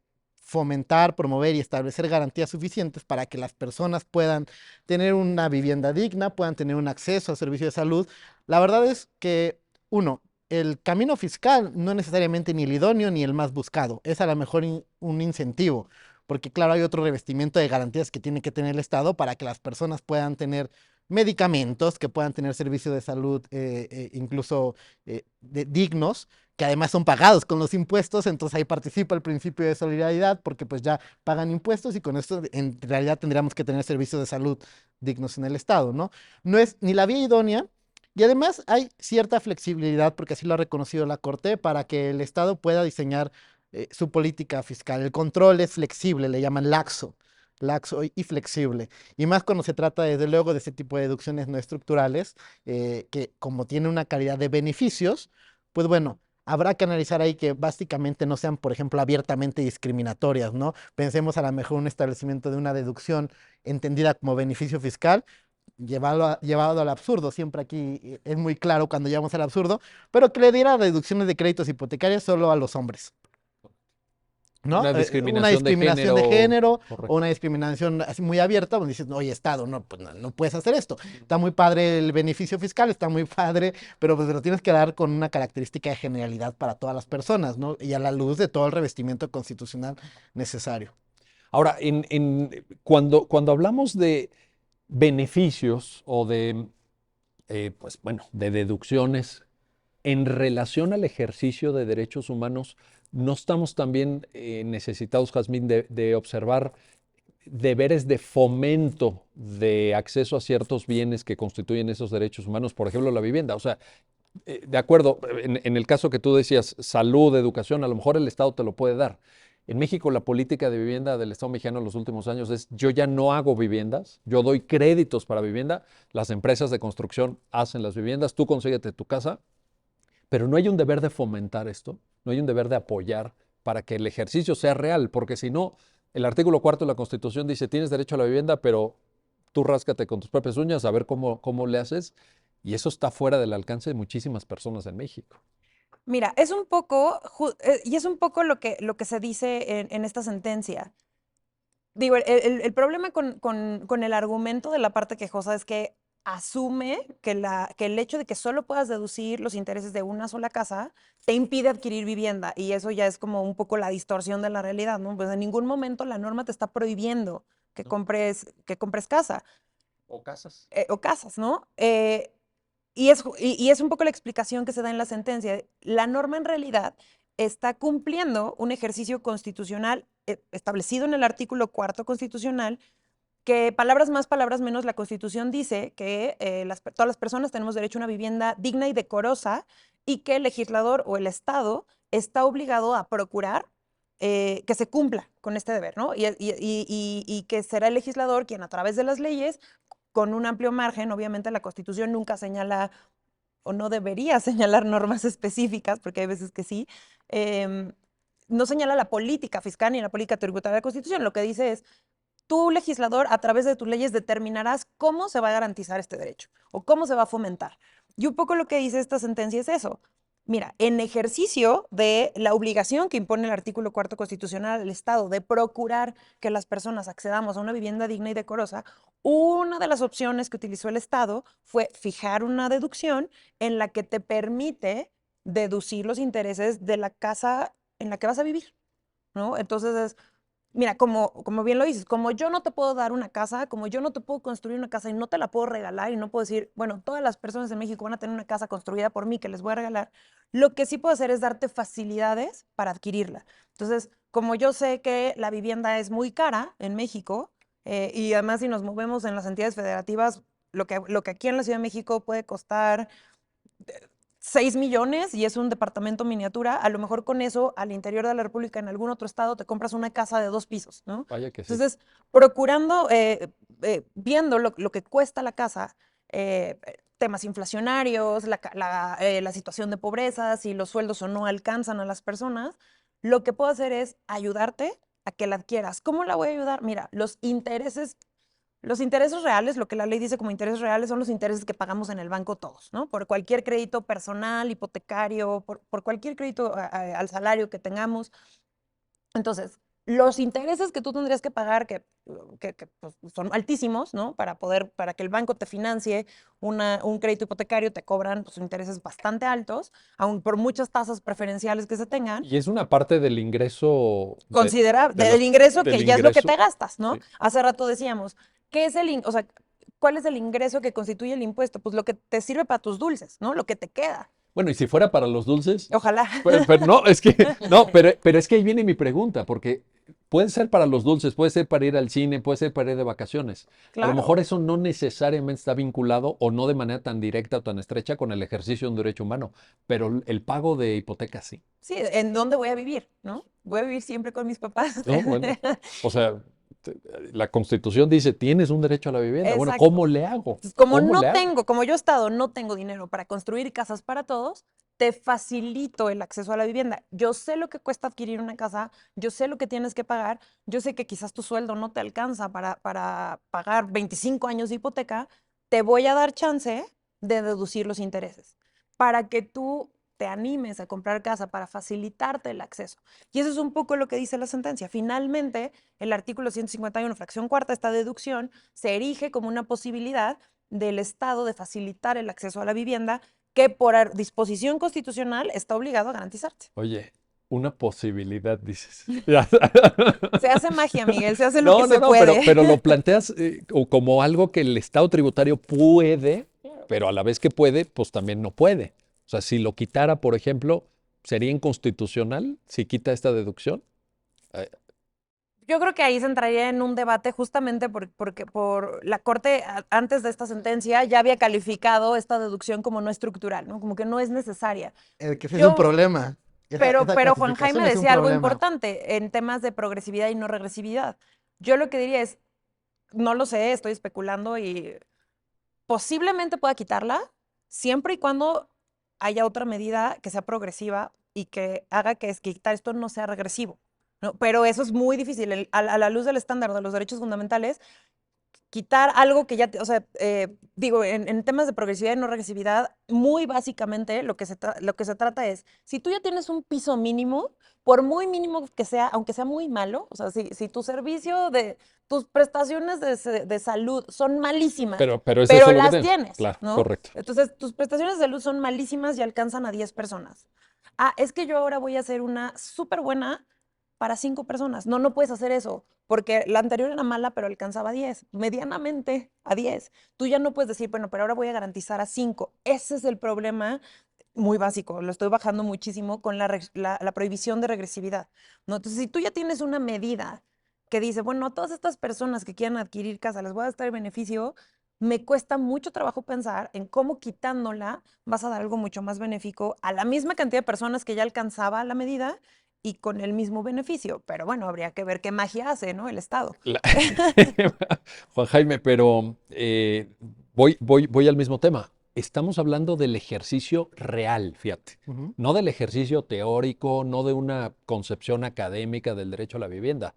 Speaker 2: fomentar, promover y establecer garantías suficientes para que las personas puedan tener una vivienda digna, puedan tener un acceso a servicios de salud, la verdad es que, uno, el camino fiscal no es necesariamente ni el idóneo ni el más buscado, es a lo mejor un incentivo, porque claro, hay otro revestimiento de garantías que tiene que tener el Estado para que las personas puedan tener medicamentos, que puedan tener servicios de salud incluso dignos, que además son pagados con los impuestos, entonces ahí participa el principio de solidaridad, porque pues ya pagan impuestos y con esto en realidad tendríamos que tener servicios de salud dignos en el Estado, ¿no? No es ni la vía idónea, y además hay cierta flexibilidad, porque así lo ha reconocido la Corte, para que el Estado pueda diseñar su política fiscal. El control es flexible, le llaman laxo y flexible. Y más cuando se trata, desde luego, de ese tipo de deducciones no estructurales, que como tiene una calidad de beneficios, pues bueno, habrá que analizar ahí que básicamente no sean, por ejemplo, abiertamente discriminatorias, ¿no? Pensemos a lo mejor un establecimiento de una deducción entendida como beneficio fiscal, llevado al absurdo, siempre aquí es muy claro cuando llevamos al absurdo, pero que le diera reducciones de créditos hipotecarios solo a los hombres. ¿No?
Speaker 1: Una
Speaker 2: Una
Speaker 1: discriminación de
Speaker 2: discriminación de
Speaker 1: género.
Speaker 2: género o
Speaker 1: Correcto.
Speaker 2: una discriminación así muy abierta, donde dices, oye, Estado, no, pues no puedes hacer esto. Está muy padre el beneficio fiscal, está muy padre, pero pues lo tienes que dar con una característica de generalidad para todas las personas, ¿no? Y a la luz de todo el revestimiento constitucional necesario.
Speaker 1: Ahora, cuando hablamos de beneficios o de, pues bueno, de deducciones en relación al ejercicio de derechos humanos, ¿no estamos también necesitados, Jazmín, de observar deberes de fomento de acceso a ciertos bienes que constituyen esos derechos humanos? Por ejemplo, la vivienda. O sea, de acuerdo, en el caso que tú decías, salud, educación, a lo mejor el Estado te lo puede dar. En México, la política de vivienda del Estado mexicano en los últimos años es: yo ya no hago viviendas, yo doy créditos para vivienda, las empresas de construcción hacen las viviendas, tú consíguete tu casa, pero no hay un deber de fomentar esto, no hay un deber de apoyar para que el ejercicio sea real, porque si no, el artículo 4 de la Constitución dice: tienes derecho a la vivienda, pero tú ráscate con tus propias uñas a ver cómo le haces, y eso está fuera del alcance de muchísimas personas en México.
Speaker 3: Mira, es un poco, y es un poco lo que se dice en esta sentencia. Digo, el problema con el argumento de la parte quejosa es que asume que el hecho de que solo puedas deducir los intereses de una sola casa te impide adquirir vivienda. Y eso ya es como un poco la distorsión de la realidad, ¿no? Pues en ningún momento la norma te está prohibiendo que
Speaker 1: No.
Speaker 3: compres casa
Speaker 1: O casas.
Speaker 3: o casas, ¿no? Y es un poco la explicación que se da en la sentencia. La norma en realidad está cumpliendo un ejercicio constitucional establecido en el artículo 4 constitucional, que palabras más, palabras menos, la Constitución dice que todas las personas tenemos derecho a una vivienda digna y decorosa, y que el legislador o el Estado está obligado a procurar que se cumpla con este deber, ¿no? Y que será el legislador quien, a través de las leyes, con un amplio margen, obviamente la Constitución nunca señala o no debería señalar normas específicas, porque hay veces que sí, no señala la política fiscal ni la política tributaria de la Constitución. Lo que dice es: tú, legislador, a través de tus leyes determinarás cómo se va a garantizar este derecho o cómo se va a fomentar. Y un poco lo que dice esta sentencia es eso. Mira, en ejercicio de la obligación que impone el artículo 4 constitucional al Estado de procurar que las personas accedamos a una vivienda digna y decorosa, una de las opciones que utilizó el Estado fue fijar una deducción en la que te permite deducir los intereses de la casa en la que vas a vivir, ¿no? Entonces mira, como bien lo dices, como yo no te puedo dar una casa, como yo no te puedo construir una casa y no te la puedo regalar y no puedo decir, bueno, todas las personas en México van a tener una casa construida por mí que les voy a regalar, lo que sí puedo hacer es darte facilidades para adquirirla. Entonces, como yo sé que la vivienda es muy cara en México, y además si nos movemos en las entidades federativas, lo que aquí en la Ciudad de México puede costar 6 millones y es un departamento miniatura, a lo mejor con eso al interior de la República, en algún otro estado, te compras una casa de 2 pisos, ¿no?
Speaker 1: Vaya que sí.
Speaker 3: Entonces, procurando, viendo lo que cuesta la casa, temas inflacionarios, la situación de pobreza, si los sueldos o no alcanzan a las personas, lo que puedo hacer es ayudarte a que la adquieras. ¿Cómo la voy a ayudar? Mira, los intereses reales, lo que la ley dice como intereses reales, son los intereses que pagamos en el banco todos, ¿no? Por cualquier crédito personal, hipotecario, por cualquier crédito al salario que tengamos. Entonces, los intereses que tú tendrías que pagar, pues, son altísimos, ¿no? Para que el banco te financie un crédito hipotecario, te cobran pues, intereses bastante altos, aun por muchas tasas preferenciales que se tengan.
Speaker 1: Y es una parte del ingreso
Speaker 3: Considerable,
Speaker 1: de
Speaker 3: del ingreso
Speaker 1: del
Speaker 3: que ya es lo que
Speaker 1: ingreso.
Speaker 3: te gastas, ¿no?
Speaker 1: Sí.
Speaker 3: Hace rato decíamos, ¿qué es o sea, cuál es el ingreso que constituye el impuesto? Pues lo que te sirve para tus dulces, ¿no? Lo que te queda.
Speaker 1: Bueno, y si fuera para los dulces,
Speaker 3: Ojalá.
Speaker 1: pero no, es que, no, pero es que ahí viene mi pregunta, porque puede ser para los dulces, puede ser para ir al cine, puede ser para ir de vacaciones. A lo mejor
Speaker 3: Claro.
Speaker 1: eso no necesariamente está vinculado o no de manera tan directa o tan estrecha con el ejercicio de un derecho humano, pero el pago de hipoteca sí.
Speaker 3: Sí, ¿en dónde voy a vivir, no? Voy a vivir siempre con mis papás.
Speaker 1: No, bueno, o sea, te- la Constitución dice, tienes un derecho a la vivienda. Bueno,
Speaker 3: Exacto.
Speaker 1: ¿cómo le hago?
Speaker 3: Entonces, como
Speaker 1: ¿Cómo
Speaker 3: no
Speaker 1: le hago?
Speaker 3: tengo, como yo Estado no tengo dinero para construir casas para todos, te facilito el acceso a la vivienda. Yo sé lo que cuesta adquirir una casa, yo sé lo que tienes que pagar, yo sé que quizás tu sueldo no te alcanza para pagar 25 años de hipoteca, te voy a dar chance de deducir los intereses para que tú te animes a comprar casa para facilitarte el acceso. Y eso es un poco lo que dice la sentencia. Finalmente, el artículo 151, fracción cuarta, esta deducción se erige como una posibilidad del Estado de facilitar el acceso a la vivienda que por disposición constitucional está obligado a garantizarte.
Speaker 1: Oye, una posibilidad, dices. Ya.
Speaker 3: Se hace magia, Miguel, se hace lo que
Speaker 1: No, no,
Speaker 3: se
Speaker 1: no,
Speaker 3: puede.
Speaker 1: pero lo planteas como algo que el Estado tributario puede, pero a la vez que puede, pues también no puede. O sea, si lo quitara, por ejemplo, ¿sería inconstitucional si quita esta deducción? Eh,
Speaker 3: Yo creo que ahí se entraría en un debate justamente porque por la Corte, antes de esta sentencia, ya había calificado esta deducción como no estructural, ¿no? Como que no es necesaria.
Speaker 2: Que ese es un
Speaker 3: Yo,
Speaker 2: problema. Esa
Speaker 3: pero Juan
Speaker 2: clasificación
Speaker 3: Jaime
Speaker 2: es un
Speaker 3: decía algo
Speaker 2: problema.
Speaker 3: importante en temas de progresividad y no regresividad. Yo lo que diría es, no lo sé, estoy especulando y posiblemente pueda quitarla siempre y cuando haya otra medida que sea progresiva y que haga que quitar esto no sea regresivo, ¿no? Pero eso es muy difícil. A la luz del estándar de los derechos fundamentales, quitar algo que ya, o sea, digo, en temas de progresividad y no regresividad, muy básicamente lo que se trata es, si tú ya tienes un piso mínimo, por muy mínimo que sea, aunque sea muy malo, o sea, si tu servicio tus prestaciones de salud son malísimas,
Speaker 1: pero es
Speaker 3: pero
Speaker 1: eso lo que
Speaker 3: las
Speaker 1: tienes.
Speaker 3: tienes,
Speaker 1: Claro,
Speaker 3: ¿no?
Speaker 1: correcto.
Speaker 3: Entonces, tus prestaciones de salud son malísimas y alcanzan a 10 personas. Ah, es que yo ahora voy a hacer una súper buena para 5 personas. No, no puedes hacer eso, porque la anterior era mala, pero alcanzaba a 10, medianamente a 10. Tú ya no puedes decir, bueno, pero ahora voy a garantizar a 5. Ese es el problema muy básico, lo estoy bajando muchísimo con la prohibición de regresividad, ¿no? Entonces, si tú ya tienes una medida que dice, bueno, a todas estas personas que quieran adquirir casa les voy a dar el beneficio, me cuesta mucho trabajo pensar en cómo quitándola vas a dar algo mucho más benéfico a la misma cantidad de personas que ya alcanzaba la medida y con el mismo beneficio. Pero bueno, habría que ver qué magia hace, ¿no? El Estado.
Speaker 1: La- Juan Jaime, pero voy al mismo tema. Estamos hablando del ejercicio real, fíjate,
Speaker 2: Ujú.
Speaker 1: no del ejercicio teórico, no de una concepción académica del derecho a la vivienda.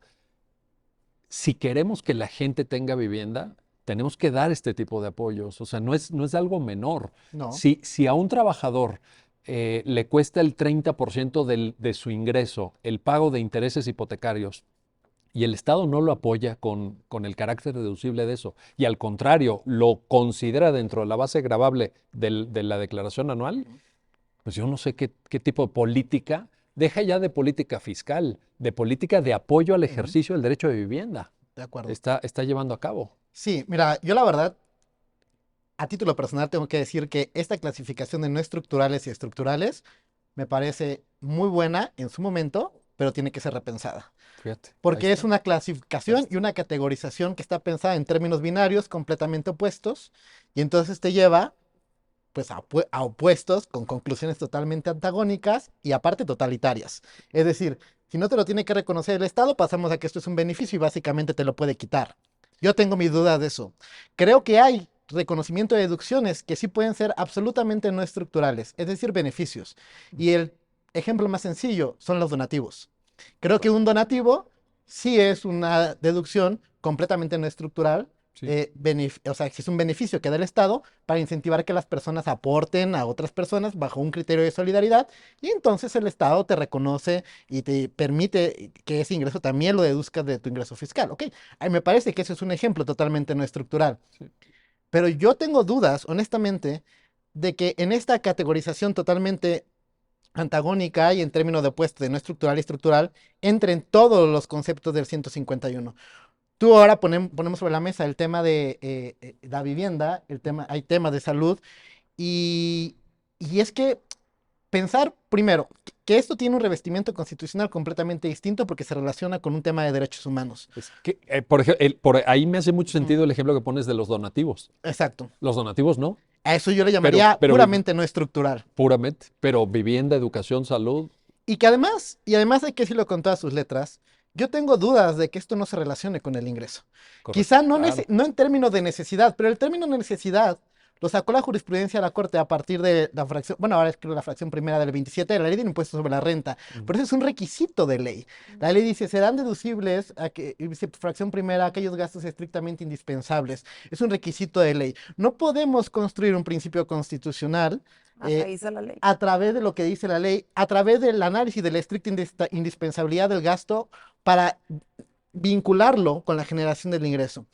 Speaker 1: Si queremos que la gente tenga vivienda, tenemos que dar este tipo de apoyos. O sea, no es algo menor.
Speaker 2: No.
Speaker 1: Si a un trabajador le cuesta el 30% de su ingreso el pago de intereses hipotecarios y el Estado no lo apoya con el carácter deducible de eso, y al contrario, lo considera dentro de la base gravable de la declaración anual, pues yo no sé qué tipo de política, deja ya de política fiscal, de política de apoyo al ejercicio del derecho de vivienda,
Speaker 2: De acuerdo.
Speaker 1: está llevando a cabo.
Speaker 2: Sí, mira, yo la verdad, a título personal tengo que decir que esta clasificación de no estructurales y estructurales me parece muy buena en su momento, pero tiene que ser repensada.
Speaker 1: Fíjate.
Speaker 2: Porque es una clasificación y una categorización que está pensada en términos binarios completamente opuestos, y entonces te lleva pues a opuestos con conclusiones totalmente antagónicas y aparte totalitarias. Es decir, si no te lo tiene que reconocer el Estado, pasamos a que esto es un beneficio y básicamente te lo puede quitar. Yo tengo mis dudas de eso. Creo que hay reconocimiento de deducciones que sí pueden ser absolutamente no estructurales, es decir, beneficios. Y el ejemplo más sencillo son los donativos. Creo que un donativo sí es una deducción completamente no estructural,
Speaker 1: Sí.
Speaker 2: o sea, que es un beneficio que da el Estado para incentivar que las personas aporten a otras personas bajo un criterio de solidaridad, y entonces el Estado te reconoce y te permite que ese ingreso también lo deduzcas de tu ingreso fiscal. ¿Ok? Ay, me parece que ese es un ejemplo totalmente no estructural.
Speaker 1: Sí.
Speaker 2: Pero yo tengo dudas, honestamente, de que en esta categorización totalmente antagónica y en términos de opuesto de no estructural y estructural, entren todos los conceptos del 151. Tú ahora ponemos sobre la mesa el tema de la vivienda, hay temas de salud, y, y es que pensar, primero, que esto tiene un revestimiento constitucional completamente distinto porque se relaciona con un tema de derechos humanos.
Speaker 1: Es que, por ejemplo, por ahí me hace mucho
Speaker 2: Ujú.
Speaker 1: sentido el ejemplo que pones de los donativos.
Speaker 2: Exacto.
Speaker 1: Los donativos no,
Speaker 2: A eso yo le llamaría
Speaker 1: pero
Speaker 2: puramente no estructural.
Speaker 1: puramente, pero vivienda, educación, salud,
Speaker 2: Y que además hay que decirlo con todas sus letras, yo tengo dudas de que esto no se relacione con el ingreso.
Speaker 1: correcto.
Speaker 2: Quizá no,
Speaker 1: Claro.
Speaker 2: no en términos de necesidad, pero el término de necesidad lo sacó la jurisprudencia de la Corte a partir de la fracción, bueno, ahora es creo la fracción primera del 27 de la ley del impuesto sobre la renta, pero eso es un requisito de ley. La ley dice, serán deducibles, dice fracción primera, aquellos gastos estrictamente indispensables. Es un requisito de ley. No podemos construir un principio constitucional
Speaker 3: A raíz de la ley.
Speaker 2: a través de lo que dice la ley, a través del análisis de la estricta indispensabilidad del gasto para vincularlo con la generación del ingreso.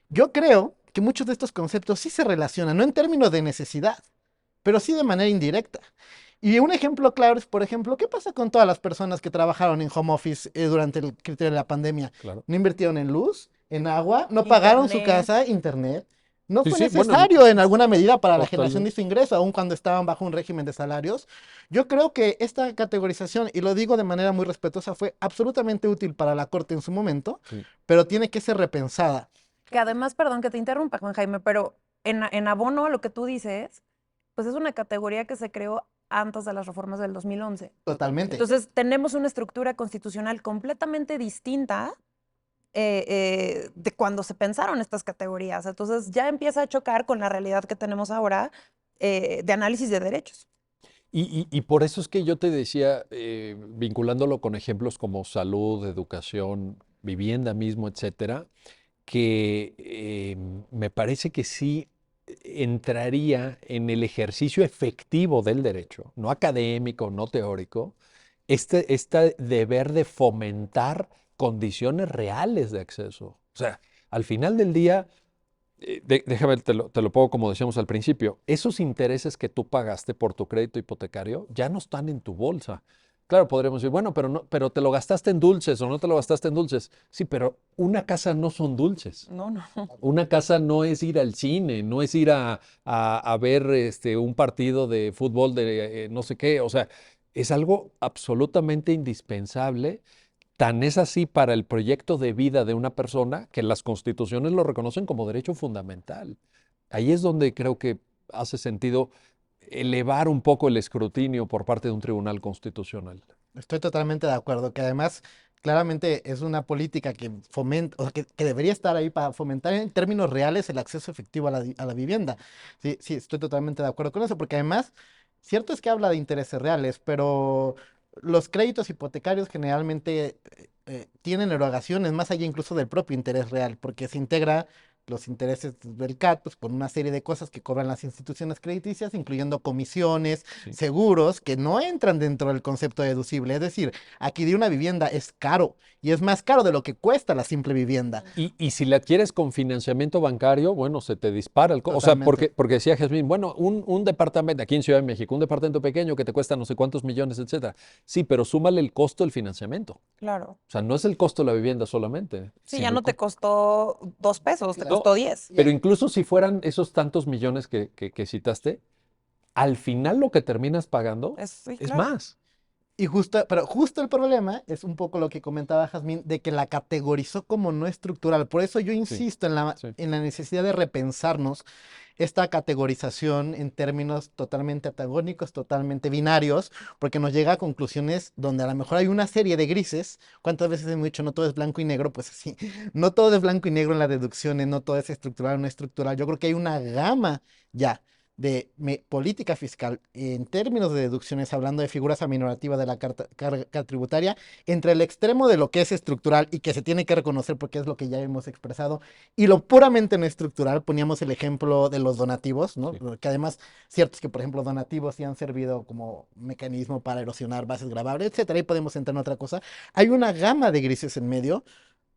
Speaker 2: Yo creo que muchos de estos conceptos sí se relacionan, no en términos de necesidad, pero sí de manera indirecta. Y un ejemplo claro es, por ejemplo, ¿qué pasa con todas las personas que trabajaron en home office durante el criterio de la pandemia?
Speaker 1: Claro.
Speaker 2: ¿No invirtieron en luz, en agua, no pagaron su
Speaker 3: Internet.
Speaker 2: casa, internet? ¿No
Speaker 1: Sí,
Speaker 2: fue
Speaker 1: sí, bueno,
Speaker 2: necesario en alguna medida para la generación de
Speaker 1: totalmente.
Speaker 2: su ingreso, aun cuando estaban bajo un régimen de salarios? Yo creo que esta categorización, y lo digo de manera muy respetuosa, fue absolutamente útil para la Corte en su momento,
Speaker 1: Sí.
Speaker 2: pero tiene que ser repensada.
Speaker 3: Que además, perdón que te interrumpa, Juan Jaime, pero en abono a lo que tú dices, pues es una categoría que se creó antes de las reformas del 2011.
Speaker 2: Totalmente.
Speaker 3: Entonces, tenemos una estructura constitucional completamente distinta de cuando se pensaron estas categorías. Entonces, ya empieza a chocar con la realidad que tenemos ahora de análisis de derechos.
Speaker 1: Y por eso es que yo te decía, vinculándolo con ejemplos como salud, educación, vivienda mismo, etcétera, que me parece que sí entraría en el ejercicio efectivo del derecho, no académico, no teórico, este deber de fomentar condiciones reales de acceso. O sea, al final del día, déjame, te lo pongo como decíamos al principio, esos intereses que tú pagaste por tu crédito hipotecario ya no están en tu bolsa. Claro, podríamos decir, bueno, pero te lo gastaste en dulces o no te lo gastaste en dulces. Sí, pero una casa no son dulces.
Speaker 3: No, no.
Speaker 1: Una casa no es ir al cine, no es ir a ver un partido de fútbol de no sé qué. O sea, es algo absolutamente indispensable. Tan es así para el proyecto de vida de una persona que las constituciones lo reconocen como derecho fundamental. Ahí es donde creo que hace sentido elevar un poco el escrutinio por parte de un tribunal constitucional.
Speaker 2: Estoy totalmente de acuerdo, que además claramente es una política que fomenta, o sea, que debería estar ahí para fomentar en términos reales el acceso efectivo a la vivienda. Sí, sí, estoy totalmente de acuerdo con eso, porque además, cierto es que habla de intereses reales, pero los créditos hipotecarios generalmente tienen erogaciones más allá incluso del propio interés real, porque se integra los intereses del CAT, pues por una serie de cosas que cobran las instituciones crediticias, incluyendo comisiones,
Speaker 1: Sí.
Speaker 2: seguros, que no entran dentro del concepto deducible. Es decir, adquirir una vivienda es caro y es más caro de lo que cuesta la simple vivienda.
Speaker 1: Y si la adquieres con financiamiento bancario, bueno, se te dispara el O sea,
Speaker 2: Totalmente.
Speaker 1: porque decía Jazmín, bueno, un departamento aquí en Ciudad de México, un departamento pequeño que te cuesta no sé cuántos millones, etcétera. Sí, pero súmale el costo del financiamiento.
Speaker 3: Claro.
Speaker 1: O sea, no es el costo de la vivienda solamente,
Speaker 3: Sí,
Speaker 1: sino
Speaker 3: ya
Speaker 1: el
Speaker 3: no te costó 2 pesos, te
Speaker 2: Claro.
Speaker 3: costó 10.
Speaker 1: Pero incluso si fueran esos tantos millones que citaste, al final lo que terminas pagando
Speaker 3: Sí,
Speaker 1: es
Speaker 3: claro.
Speaker 1: más.
Speaker 2: Pero justo el problema es un poco lo que comentaba Jazmín, de que la categorizó como no estructural. Por eso yo
Speaker 1: Sí,
Speaker 2: insisto en
Speaker 1: sí.
Speaker 2: en la necesidad de repensarnos esta categorización en términos totalmente antagónicos, totalmente binarios, porque nos llega a conclusiones donde a lo mejor hay una serie de grises. ¿Cuántas veces hemos dicho no todo es blanco y negro? Pues sí, no todo es blanco y negro en las deducciones, no todo es estructural o no estructural. Yo creo que hay una gama ya de política fiscal en términos de deducciones, hablando de figuras aminorativas de la carga tributaria, entre el extremo de lo que es estructural y que se tiene que reconocer porque es lo que ya hemos expresado, y lo puramente no estructural. Poníamos el ejemplo de los donativos, ¿no?
Speaker 1: Sí.
Speaker 2: Que además, cierto es que, por ejemplo, donativos sí han servido como mecanismo para erosionar bases grabables, etcétera, y podemos entrar en otra cosa. Hay una gama de grises en medio,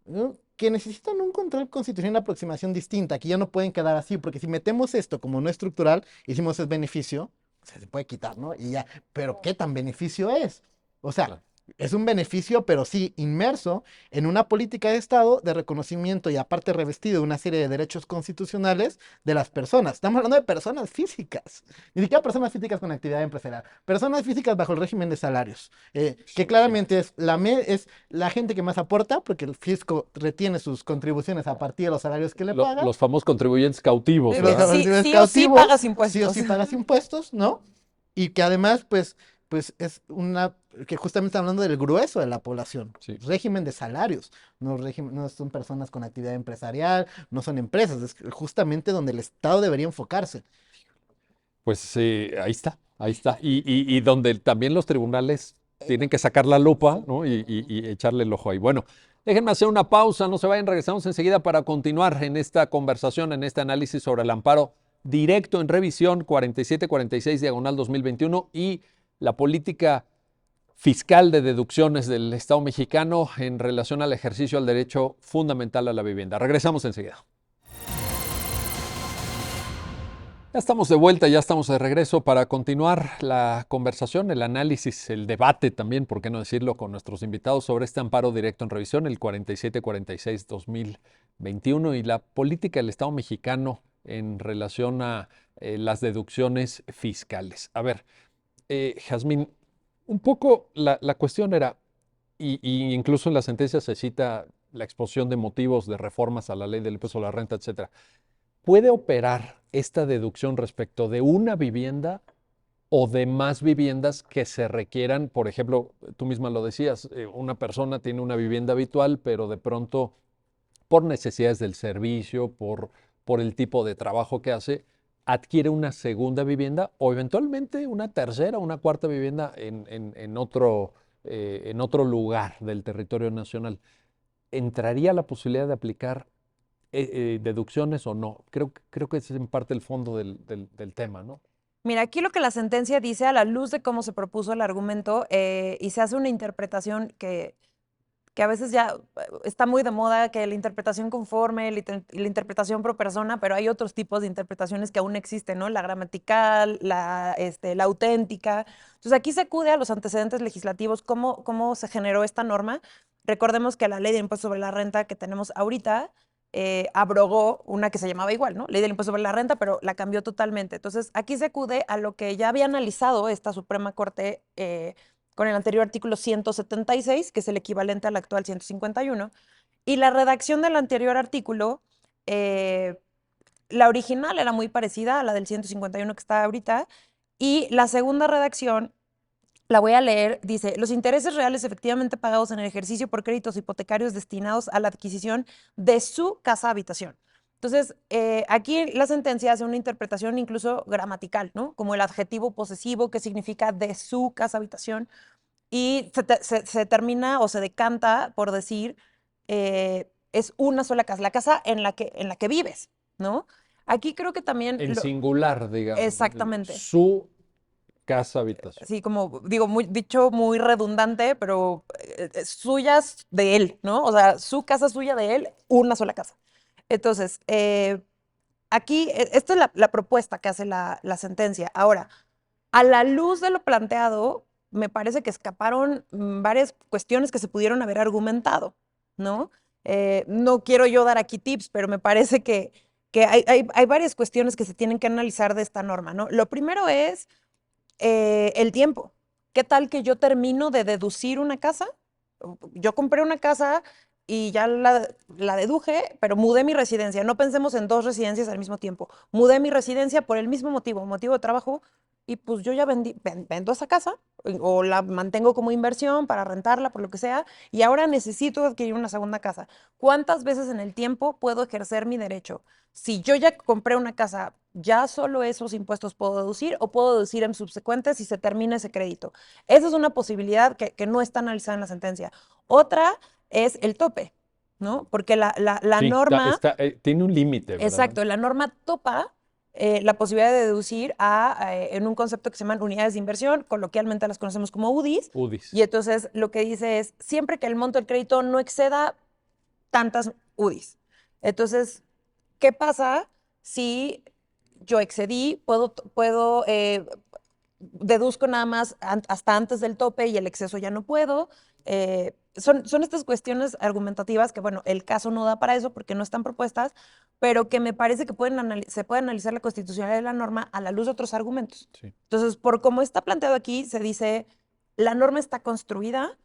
Speaker 2: ¿no? Que necesitan un control constitucional, una aproximación distinta, que ya no pueden quedar así, porque si metemos esto como no estructural, hicimos es beneficio, se puede quitar, ¿no? Y ya, pero ¿qué tan beneficio es? O sea,
Speaker 1: Claro.
Speaker 2: es un beneficio, pero sí inmerso en una política de Estado de reconocimiento y aparte revestido de una serie de derechos constitucionales de las personas. Estamos hablando de personas físicas, ni siquiera personas físicas con actividad empresarial, personas físicas bajo el régimen de salarios, que
Speaker 1: Sí.
Speaker 2: claramente es es la gente que más aporta, porque el fisco retiene sus contribuciones a partir de los salarios que le paga.
Speaker 1: Los famosos contribuyentes cautivos,
Speaker 2: Los
Speaker 1: ¿verdad?
Speaker 3: Sí,
Speaker 2: contribuyentes
Speaker 3: sí o sí
Speaker 2: cautivos,
Speaker 3: pagas
Speaker 2: sí o
Speaker 3: impuestos.
Speaker 2: sí pagas impuestos, ¿no? Y que además, pues es que justamente está hablando del grueso de la población,
Speaker 1: Sí.
Speaker 2: régimen de salarios, no son personas con actividad empresarial, no son empresas, es justamente donde el Estado debería enfocarse.
Speaker 1: Pues ahí está, ahí está. Y donde también los tribunales tienen que sacar la lupa, ¿no? Y echarle el ojo ahí. Bueno, déjenme hacer una pausa, no se vayan, regresamos enseguida para continuar en esta conversación, en este análisis sobre el amparo directo en revisión 4746 diagonal 2021 y la política fiscal de deducciones del Estado mexicano en relación al ejercicio del derecho fundamental a la vivienda. Regresamos enseguida. Ya estamos de vuelta, ya estamos de regreso para continuar la conversación, el análisis, el debate también, por qué no decirlo, con nuestros invitados sobre este amparo directo en revisión, el 4746-2021 y la política del Estado mexicano en relación a las deducciones fiscales. A ver, Jazmín, un poco la cuestión era, y incluso en la sentencia se cita la exposición de motivos de reformas a la ley del impuesto a la renta, etcétera. ¿Puede operar esta deducción respecto de una vivienda o de más viviendas que se requieran? Por ejemplo, tú misma lo decías, una persona tiene una vivienda habitual, pero de pronto por necesidades del servicio, por el tipo de trabajo que hace, adquiere una segunda vivienda o eventualmente una tercera o una cuarta vivienda en otro lugar del territorio nacional. ¿Entraría la posibilidad de aplicar deducciones o no? Creo que ese es en parte el fondo del tema, ¿no?
Speaker 3: Mira, aquí lo que la sentencia dice a la luz de cómo se propuso el argumento y se hace una interpretación que a veces ya está muy de moda, que la interpretación conforme, la interpretación pro persona, pero hay otros tipos de interpretaciones que aún existen, ¿no? La gramatical, la auténtica. Entonces aquí se acude a los antecedentes legislativos, cómo se generó esta norma. Recordemos que la ley de impuesto sobre la renta que tenemos ahorita abrogó una que se llamaba igual, ¿no? Ley del impuesto sobre la renta, pero la cambió totalmente. Entonces aquí se acude a lo que ya había analizado esta Suprema Corte con el anterior artículo 176, que es el equivalente al actual 151, y la redacción del anterior artículo, la original era muy parecida a la del 151 que está ahorita, y la segunda redacción, la voy a leer, dice, los intereses reales efectivamente pagados en el ejercicio por créditos hipotecarios destinados a la adquisición de su casa habitación. Entonces, aquí la sentencia hace una interpretación incluso gramatical, ¿no? Como el adjetivo posesivo que significa de su casa habitación y se termina o se decanta por decir es una sola casa, la casa en la que vives, ¿no? Aquí creo que también...
Speaker 1: En singular, digamos.
Speaker 3: Exactamente.
Speaker 1: Su casa habitación.
Speaker 3: Sí, como digo, dicho muy redundante, pero suyas de él, ¿no? O sea, su casa suya de él, una sola casa. Entonces, aquí, esta es la propuesta que hace la sentencia. Ahora, a la luz de lo planteado, me parece que escaparon varias cuestiones que se pudieron haber argumentado, ¿no? No quiero yo dar aquí tips, pero me parece que hay varias cuestiones que se tienen que analizar de esta norma, ¿no? Lo primero es el tiempo. ¿Qué tal que yo termino de deducir una casa? Yo compré una casa y ya la deduje, pero mudé mi residencia. No pensemos en dos residencias al mismo tiempo. Mudé mi residencia por el mismo motivo de trabajo, y pues yo ya vendo esa casa o la mantengo como inversión para rentarla, por lo que sea, y ahora necesito adquirir una segunda casa. ¿Cuántas veces en el tiempo puedo ejercer mi derecho? Si yo ya compré una casa, ¿ya solo esos impuestos puedo deducir o puedo deducir en subsecuentes si se termina ese crédito? Esa es una posibilidad que no está analizada en la sentencia. Otra es el tope, ¿no? Porque la
Speaker 1: Sí,
Speaker 3: norma,
Speaker 1: tiene un límite, ¿verdad?
Speaker 3: exacto, la norma topa la posibilidad de deducir en un concepto que se llaman unidades de inversión, coloquialmente las conocemos como UDIs,
Speaker 1: UDIs.
Speaker 3: y entonces lo que dice es, siempre que el monto del crédito no exceda tantas UDIs. Entonces, ¿qué pasa si yo excedí? Deduzco nada más hasta antes del tope y el exceso ya no puedo. Son estas cuestiones argumentativas que, bueno, el caso no da para eso porque no están propuestas, pero que me parece que se puede analizar la constitucionalidad de la norma a la luz de otros argumentos.
Speaker 1: Sí.
Speaker 3: Entonces, por como está planteado aquí, se dice, la norma está construida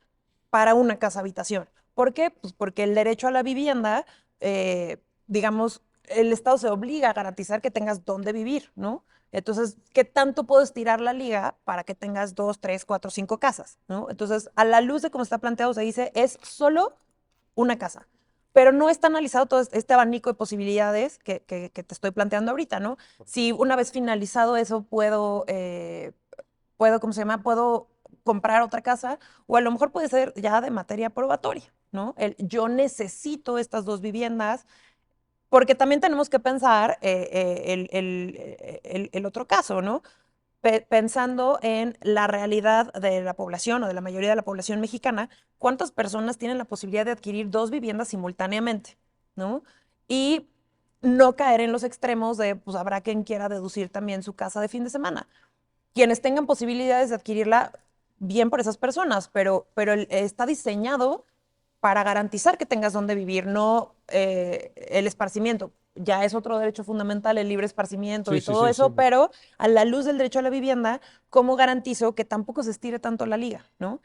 Speaker 3: para una casa habitación. ¿Por qué? Pues porque el derecho a la vivienda, digamos, el Estado se obliga a garantizar que tengas dónde vivir, ¿no? Entonces, ¿qué tanto puedo estirar la liga para que tengas 2, 3, 4, 5 casas, ¿no? Entonces, a la luz de cómo está planteado, se dice, es solo una casa. Pero no está analizado todo este abanico de posibilidades que te estoy planteando ahorita, ¿no? Si una vez finalizado eso ¿cómo se llama? Puedo comprar otra casa, o a lo mejor puede ser ya de materia probatoria, ¿no? Yo necesito estas dos viviendas, porque también tenemos que pensar el otro caso, ¿no? Pensando en la realidad de la población o de la mayoría de la población mexicana, ¿cuántas personas tienen la posibilidad de adquirir dos viviendas simultáneamente, ¿no? Y no caer en los extremos de, pues habrá quien quiera deducir también su casa de fin de semana. Quienes tengan posibilidades de adquirirla, bien por esas personas, pero está diseñado para garantizar que tengas donde vivir, no el esparcimiento. Ya es otro derecho fundamental, el libre esparcimiento
Speaker 1: Sí,
Speaker 3: y
Speaker 1: sí,
Speaker 3: todo
Speaker 1: sí,
Speaker 3: eso,
Speaker 1: sí.
Speaker 3: pero a la luz del derecho a la vivienda, ¿cómo garantizo que tampoco se estire tanto la liga, ¿no?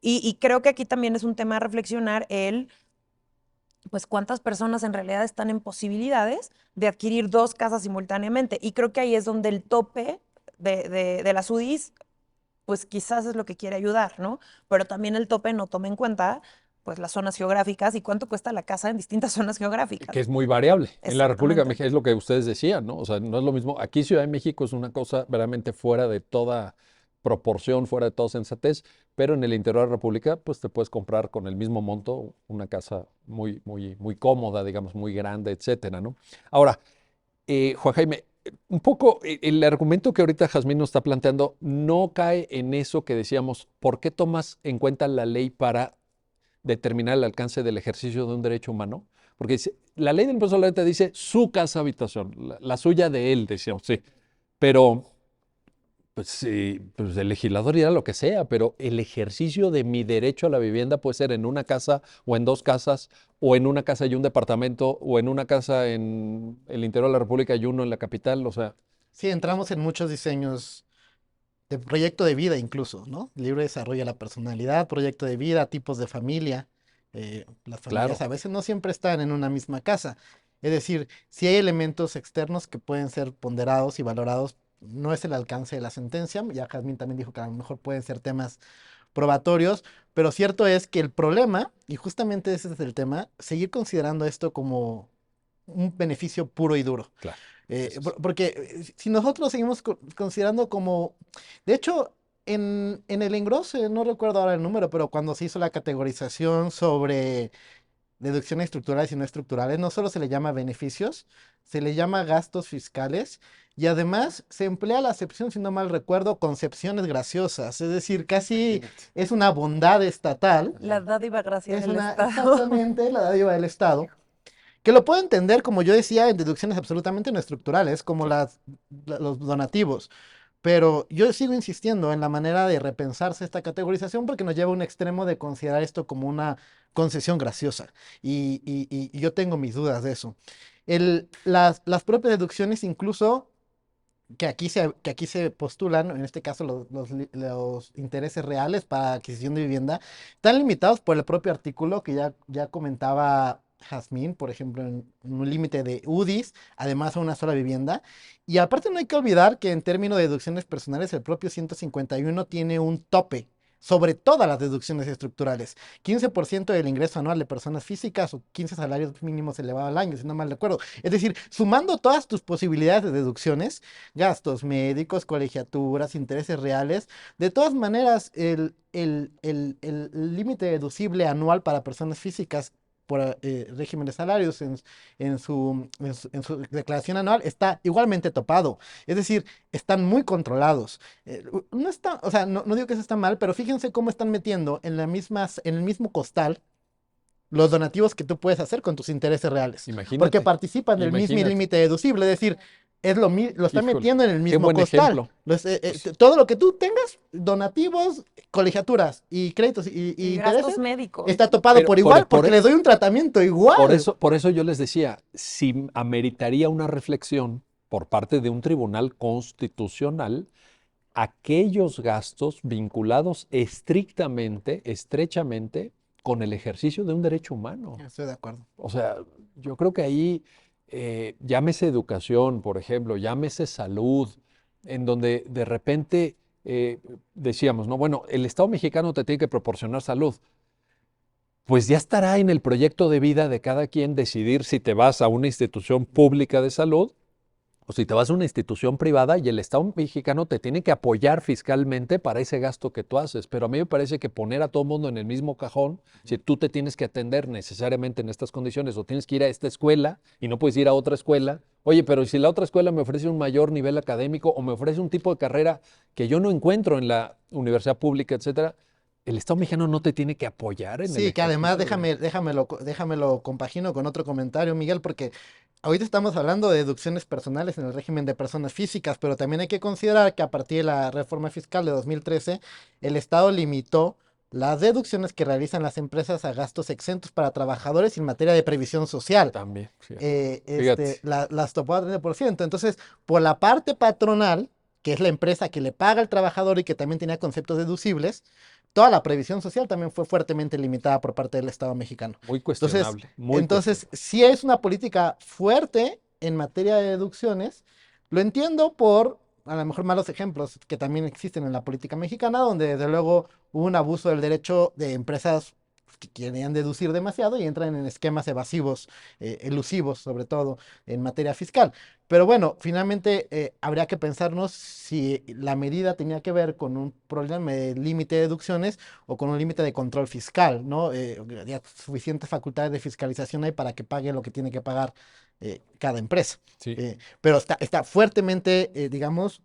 Speaker 3: Y creo que aquí también es un tema a reflexionar pues, cuántas personas en realidad están en posibilidades de adquirir dos casas simultáneamente. Y creo que ahí es donde el tope de las UDIs, pues quizás es lo que quiere ayudar, ¿no? Pero también el tope no toma en cuenta, pues, las zonas geográficas y cuánto cuesta la casa en distintas zonas geográficas.
Speaker 1: Que es muy variable. En la República
Speaker 3: Exactamente.
Speaker 1: Mexicana es lo que ustedes decían, ¿no? O sea, no es lo mismo. Aquí Ciudad de México es una cosa verdaderamente fuera de toda proporción, fuera de toda sensatez, pero en el interior de la República, pues te puedes comprar con el mismo monto una casa muy, muy, muy cómoda, digamos, muy grande, etcétera, ¿no? Ahora, Juan Jaime, un poco el argumento que ahorita Jazmín nos está planteando no cae en eso que decíamos, ¿por qué tomas en cuenta la ley para determinar el alcance del ejercicio de un derecho humano? Porque la ley del impuesto a la renta dice su casa habitación, la suya de él, decíamos, sí, pero pues, sí, pues el legislador dirá lo que sea, pero el ejercicio de mi derecho a la vivienda puede ser en una casa o en dos casas, o en una casa y un departamento, o en una casa en el interior de la República y uno en la capital, o sea.
Speaker 2: Sí, entramos en muchos diseños de proyecto de vida incluso, ¿no? Libre desarrollo de la personalidad, proyecto de vida, tipos de familia. Las familias
Speaker 1: Claro.
Speaker 2: a veces no siempre están en una misma casa. Es decir, si hay elementos externos que pueden ser ponderados y valorados, no es el alcance de la sentencia. Ya Jazmín también dijo que a lo mejor pueden ser temas probatorios, pero cierto es que el problema, y justamente ese es el tema, seguir considerando esto como un beneficio puro y duro.
Speaker 1: Claro.
Speaker 2: Porque si nosotros seguimos considerando como, de hecho, en el engrose, no recuerdo ahora el número, pero cuando se hizo la categorización sobre deducciones estructurales y no estructurales, no solo se le llama beneficios, se le llama gastos fiscales y además se emplea la acepción, si no mal recuerdo, concepciones graciosas, es decir, casi
Speaker 1: Imagínate.
Speaker 2: es una bondad estatal,
Speaker 3: La dádiva gracia
Speaker 2: es
Speaker 3: del
Speaker 2: una,
Speaker 3: Estado.
Speaker 2: exactamente la dádiva del Estado, que lo puedo entender, como yo decía, en deducciones absolutamente no estructurales, como los donativos. Pero yo sigo insistiendo en la manera de repensarse esta categorización porque nos lleva a un extremo de considerar esto como una concesión graciosa. Y yo tengo mis dudas de eso. Las propias deducciones, incluso que aquí se postulan, en este caso los intereses reales para adquisición de vivienda, están limitados por el propio artículo que ya comentaba Jazmín, por ejemplo, en un límite de UDIs, además a una sola vivienda. Y aparte no hay que olvidar que en términos de deducciones personales, el propio 151 tiene un tope sobre todas las deducciones estructurales. 15% del ingreso anual de personas físicas o 15 salarios mínimos elevados al año, si no mal recuerdo. Es decir, sumando todas tus posibilidades de deducciones, gastos médicos, colegiaturas, intereses reales, de todas maneras, el límite deducible anual para personas físicas por régimen de salarios en su declaración anual está igualmente topado. Es decir, están muy controlados. No está, o sea, no digo que eso está mal, pero fíjense cómo están metiendo en el mismo costal los donativos que tú puedes hacer con tus intereses reales. Porque
Speaker 1: Imagínate,
Speaker 2: participan del mismo
Speaker 1: imagínate.
Speaker 2: límite deducible, es decir, lo están
Speaker 1: Híjole,
Speaker 2: metiendo en el
Speaker 1: qué
Speaker 2: mismo
Speaker 1: buen
Speaker 2: costal.
Speaker 1: ejemplo.
Speaker 2: Todo lo que tú tengas, donativos, colegiaturas y créditos y
Speaker 3: Y
Speaker 2: intereses,
Speaker 3: gastos médicos.
Speaker 2: está topado
Speaker 1: Pero
Speaker 2: por igual, porque
Speaker 1: por
Speaker 2: les doy un tratamiento igual.
Speaker 1: por eso yo les decía, si ameritaría una reflexión por parte de un tribunal constitucional aquellos gastos vinculados estrictamente, estrechamente con el ejercicio de un derecho humano.
Speaker 2: Estoy de acuerdo.
Speaker 1: O sea, yo creo que ahí, llámese educación, por ejemplo, llámese salud, en donde de repente decíamos, no, bueno, el Estado mexicano te tiene que proporcionar salud. Pues ya estará en el proyecto de vida de cada quien decidir si te vas a una institución pública de salud o si te vas a una institución privada y el Estado mexicano te tiene que apoyar fiscalmente para ese gasto que tú haces. Pero a mí me parece que poner a todo mundo en el mismo cajón, si tú te tienes que atender necesariamente en estas condiciones o tienes que ir a esta escuela y no puedes ir a otra escuela, oye, pero si la otra escuela me ofrece un mayor nivel académico o me ofrece un tipo de carrera que yo no encuentro en la universidad pública, etcétera, el Estado mexicano no te tiene que apoyar en el
Speaker 2: Sí, que además
Speaker 1: ejercicio de...
Speaker 2: déjamelo compagino con otro comentario, Miguel, porque ahorita estamos hablando de deducciones personales en el régimen de personas físicas, pero también hay que considerar que a partir de la reforma fiscal de 2013, el Estado limitó las deducciones que realizan las empresas a gastos exentos para trabajadores en materia de previsión social.
Speaker 1: También, fíjate. Fíjate.
Speaker 2: Las topó al 30%. Entonces, por la parte patronal, que es la empresa que le paga al trabajador y que también tenía conceptos deducibles, toda la previsión social también fue fuertemente limitada por parte del Estado mexicano.
Speaker 1: Muy
Speaker 2: Entonces,
Speaker 1: cuestionable, muy cuestionable.
Speaker 2: sí es una política fuerte en materia de deducciones. Lo entiendo por a lo mejor malos ejemplos que también existen en la política mexicana, donde desde luego hubo un abuso del derecho de empresas que querían deducir demasiado y entran en esquemas evasivos, elusivos, sobre todo en materia fiscal. Pero bueno, finalmente habría que pensarnos si la medida tenía que ver con un problema de límite de deducciones o con un límite de control fiscal, ¿no? Ya suficientes facultades de fiscalización hay para que pague lo que tiene que pagar cada empresa.
Speaker 1: Sí.
Speaker 2: Pero está fuertemente, digamos,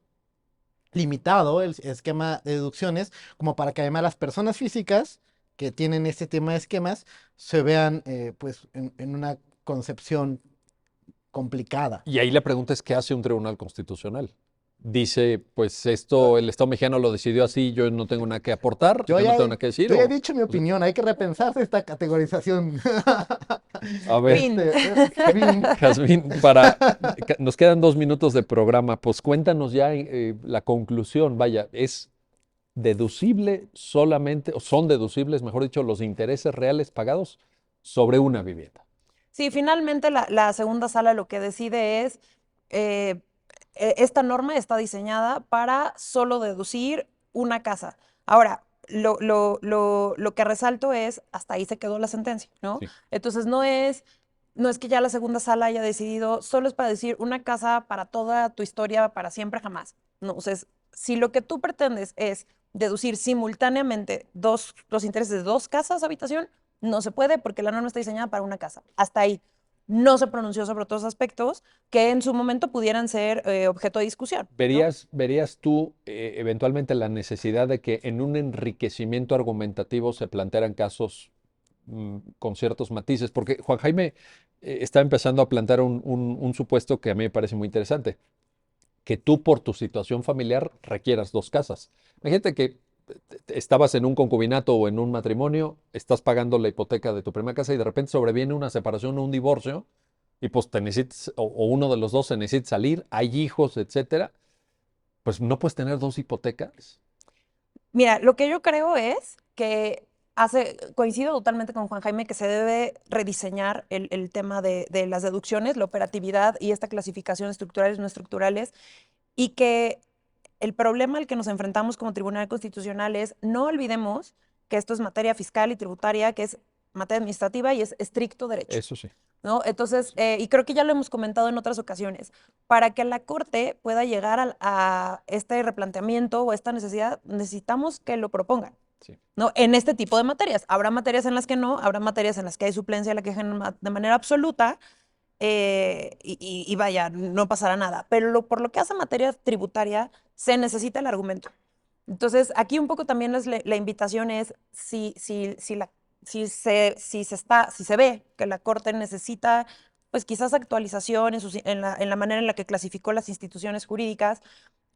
Speaker 2: limitado el esquema de deducciones, como para que además las personas físicas que tienen este tema de esquemas se vean pues en una concepción complicada.
Speaker 1: Y ahí la pregunta es, ¿qué hace un tribunal constitucional? Dice, pues esto el Estado mexicano lo decidió así, yo no tengo nada que aportar, yo no tengo nada que decir.
Speaker 2: Yo ya he
Speaker 1: o-
Speaker 2: dicho mi opinión, hay que repensarse esta categorización.
Speaker 1: A ver,
Speaker 3: Fin.
Speaker 2: Fin.
Speaker 1: Jazmín, nos quedan 2 minutos de programa, pues cuéntanos ya la conclusión, vaya, ¿es deducible solamente, o son deducibles, mejor dicho, los intereses reales pagados sobre una vivienda?
Speaker 3: Sí, finalmente la segunda sala lo que decide es, esta norma está diseñada para solo deducir una casa. Ahora, lo que resalto es, hasta ahí se quedó la sentencia, ¿no?
Speaker 1: Sí.
Speaker 3: Entonces no es que ya la segunda sala haya decidido, solo es para decir una casa para toda tu historia, para siempre, jamás. No, o sea, si lo que tú pretendes es deducir simultáneamente los intereses de dos casas, habitación, No se puede porque la norma está diseñada para una casa. Hasta ahí. No se pronunció sobre otros aspectos que en su momento pudieran ser objeto de discusión, ¿no?
Speaker 1: ¿Verías tú eventualmente la necesidad de que en un enriquecimiento argumentativo se plantearan casos con ciertos matices? Porque Juan Jaime está empezando a plantear un supuesto que a mí me parece muy interesante, que tú por tu situación familiar requieras 2 casas. Imagínate que estabas en un concubinato o en un matrimonio, estás pagando la hipoteca de tu primera casa y de repente sobreviene una separación o un divorcio y pues te necesitas, o uno de los dos se necesita salir, hay hijos, etcétera, pues no puedes tener 2 hipotecas.
Speaker 3: Mira, lo que yo creo es que coincido totalmente con Juan Jaime que se debe rediseñar el tema de las deducciones, la operatividad y esta clasificación estructurales no estructurales, y que el problema al que nos enfrentamos como Tribunal Constitucional es, no olvidemos que esto es materia fiscal y tributaria, que es materia administrativa y es estricto derecho,
Speaker 1: Eso sí.
Speaker 3: ¿no? Entonces, y creo que ya lo hemos comentado en otras ocasiones, para que la Corte pueda llegar a este replanteamiento o esta necesidad, necesitamos que lo propongan,
Speaker 1: Sí.
Speaker 3: ¿no? En este tipo de materias. Habrá materias en las que no, habrá materias en las que hay suplencia, la queja de manera absoluta, y vaya, no pasará nada. Pero por lo que hace a materia tributaria, se necesita el argumento. Entonces, aquí un poco también la invitación es si se ve que la Corte necesita, pues quizás actualización en la manera en la que clasificó las instituciones jurídicas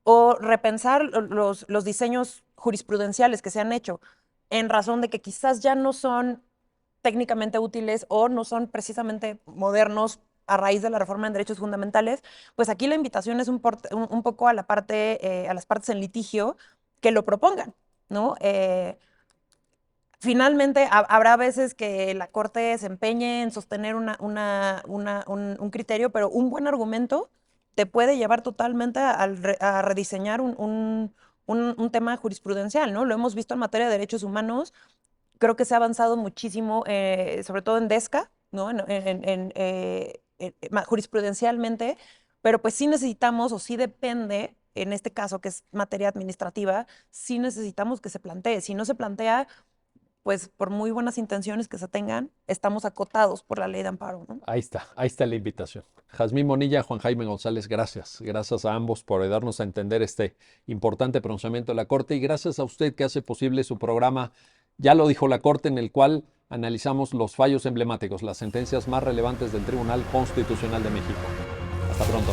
Speaker 3: o repensar los diseños jurisprudenciales que se han hecho en razón de que quizás ya no son técnicamente útiles o no son precisamente modernos a raíz de la reforma en derechos fundamentales, pues aquí la invitación es un poco a las partes en litigio que lo propongan, ¿no? Finalmente, habrá veces que la Corte se empeñe en sostener un criterio, pero un buen argumento te puede llevar totalmente a rediseñar un tema jurisprudencial, ¿no? Lo hemos visto en materia de derechos humanos. Creo que se ha avanzado muchísimo, sobre todo en DESCA, ¿no? Jurisprudencialmente, pero pues sí necesitamos o sí depende, en este caso que es materia administrativa, sí necesitamos que se plantee. Si no se plantea, pues por muy buenas intenciones que se tengan, estamos acotados por la ley de amparo, ¿no?
Speaker 1: Ahí está la invitación. Jazmín Monilla, Juan Jaime González, gracias. Gracias a ambos por ayudarnos a entender este importante pronunciamiento de la Corte y gracias a usted que hace posible su programa Ya lo dijo la Corte, en el cual analizamos los fallos emblemáticos, las sentencias más relevantes del Tribunal Constitucional de México. Hasta pronto.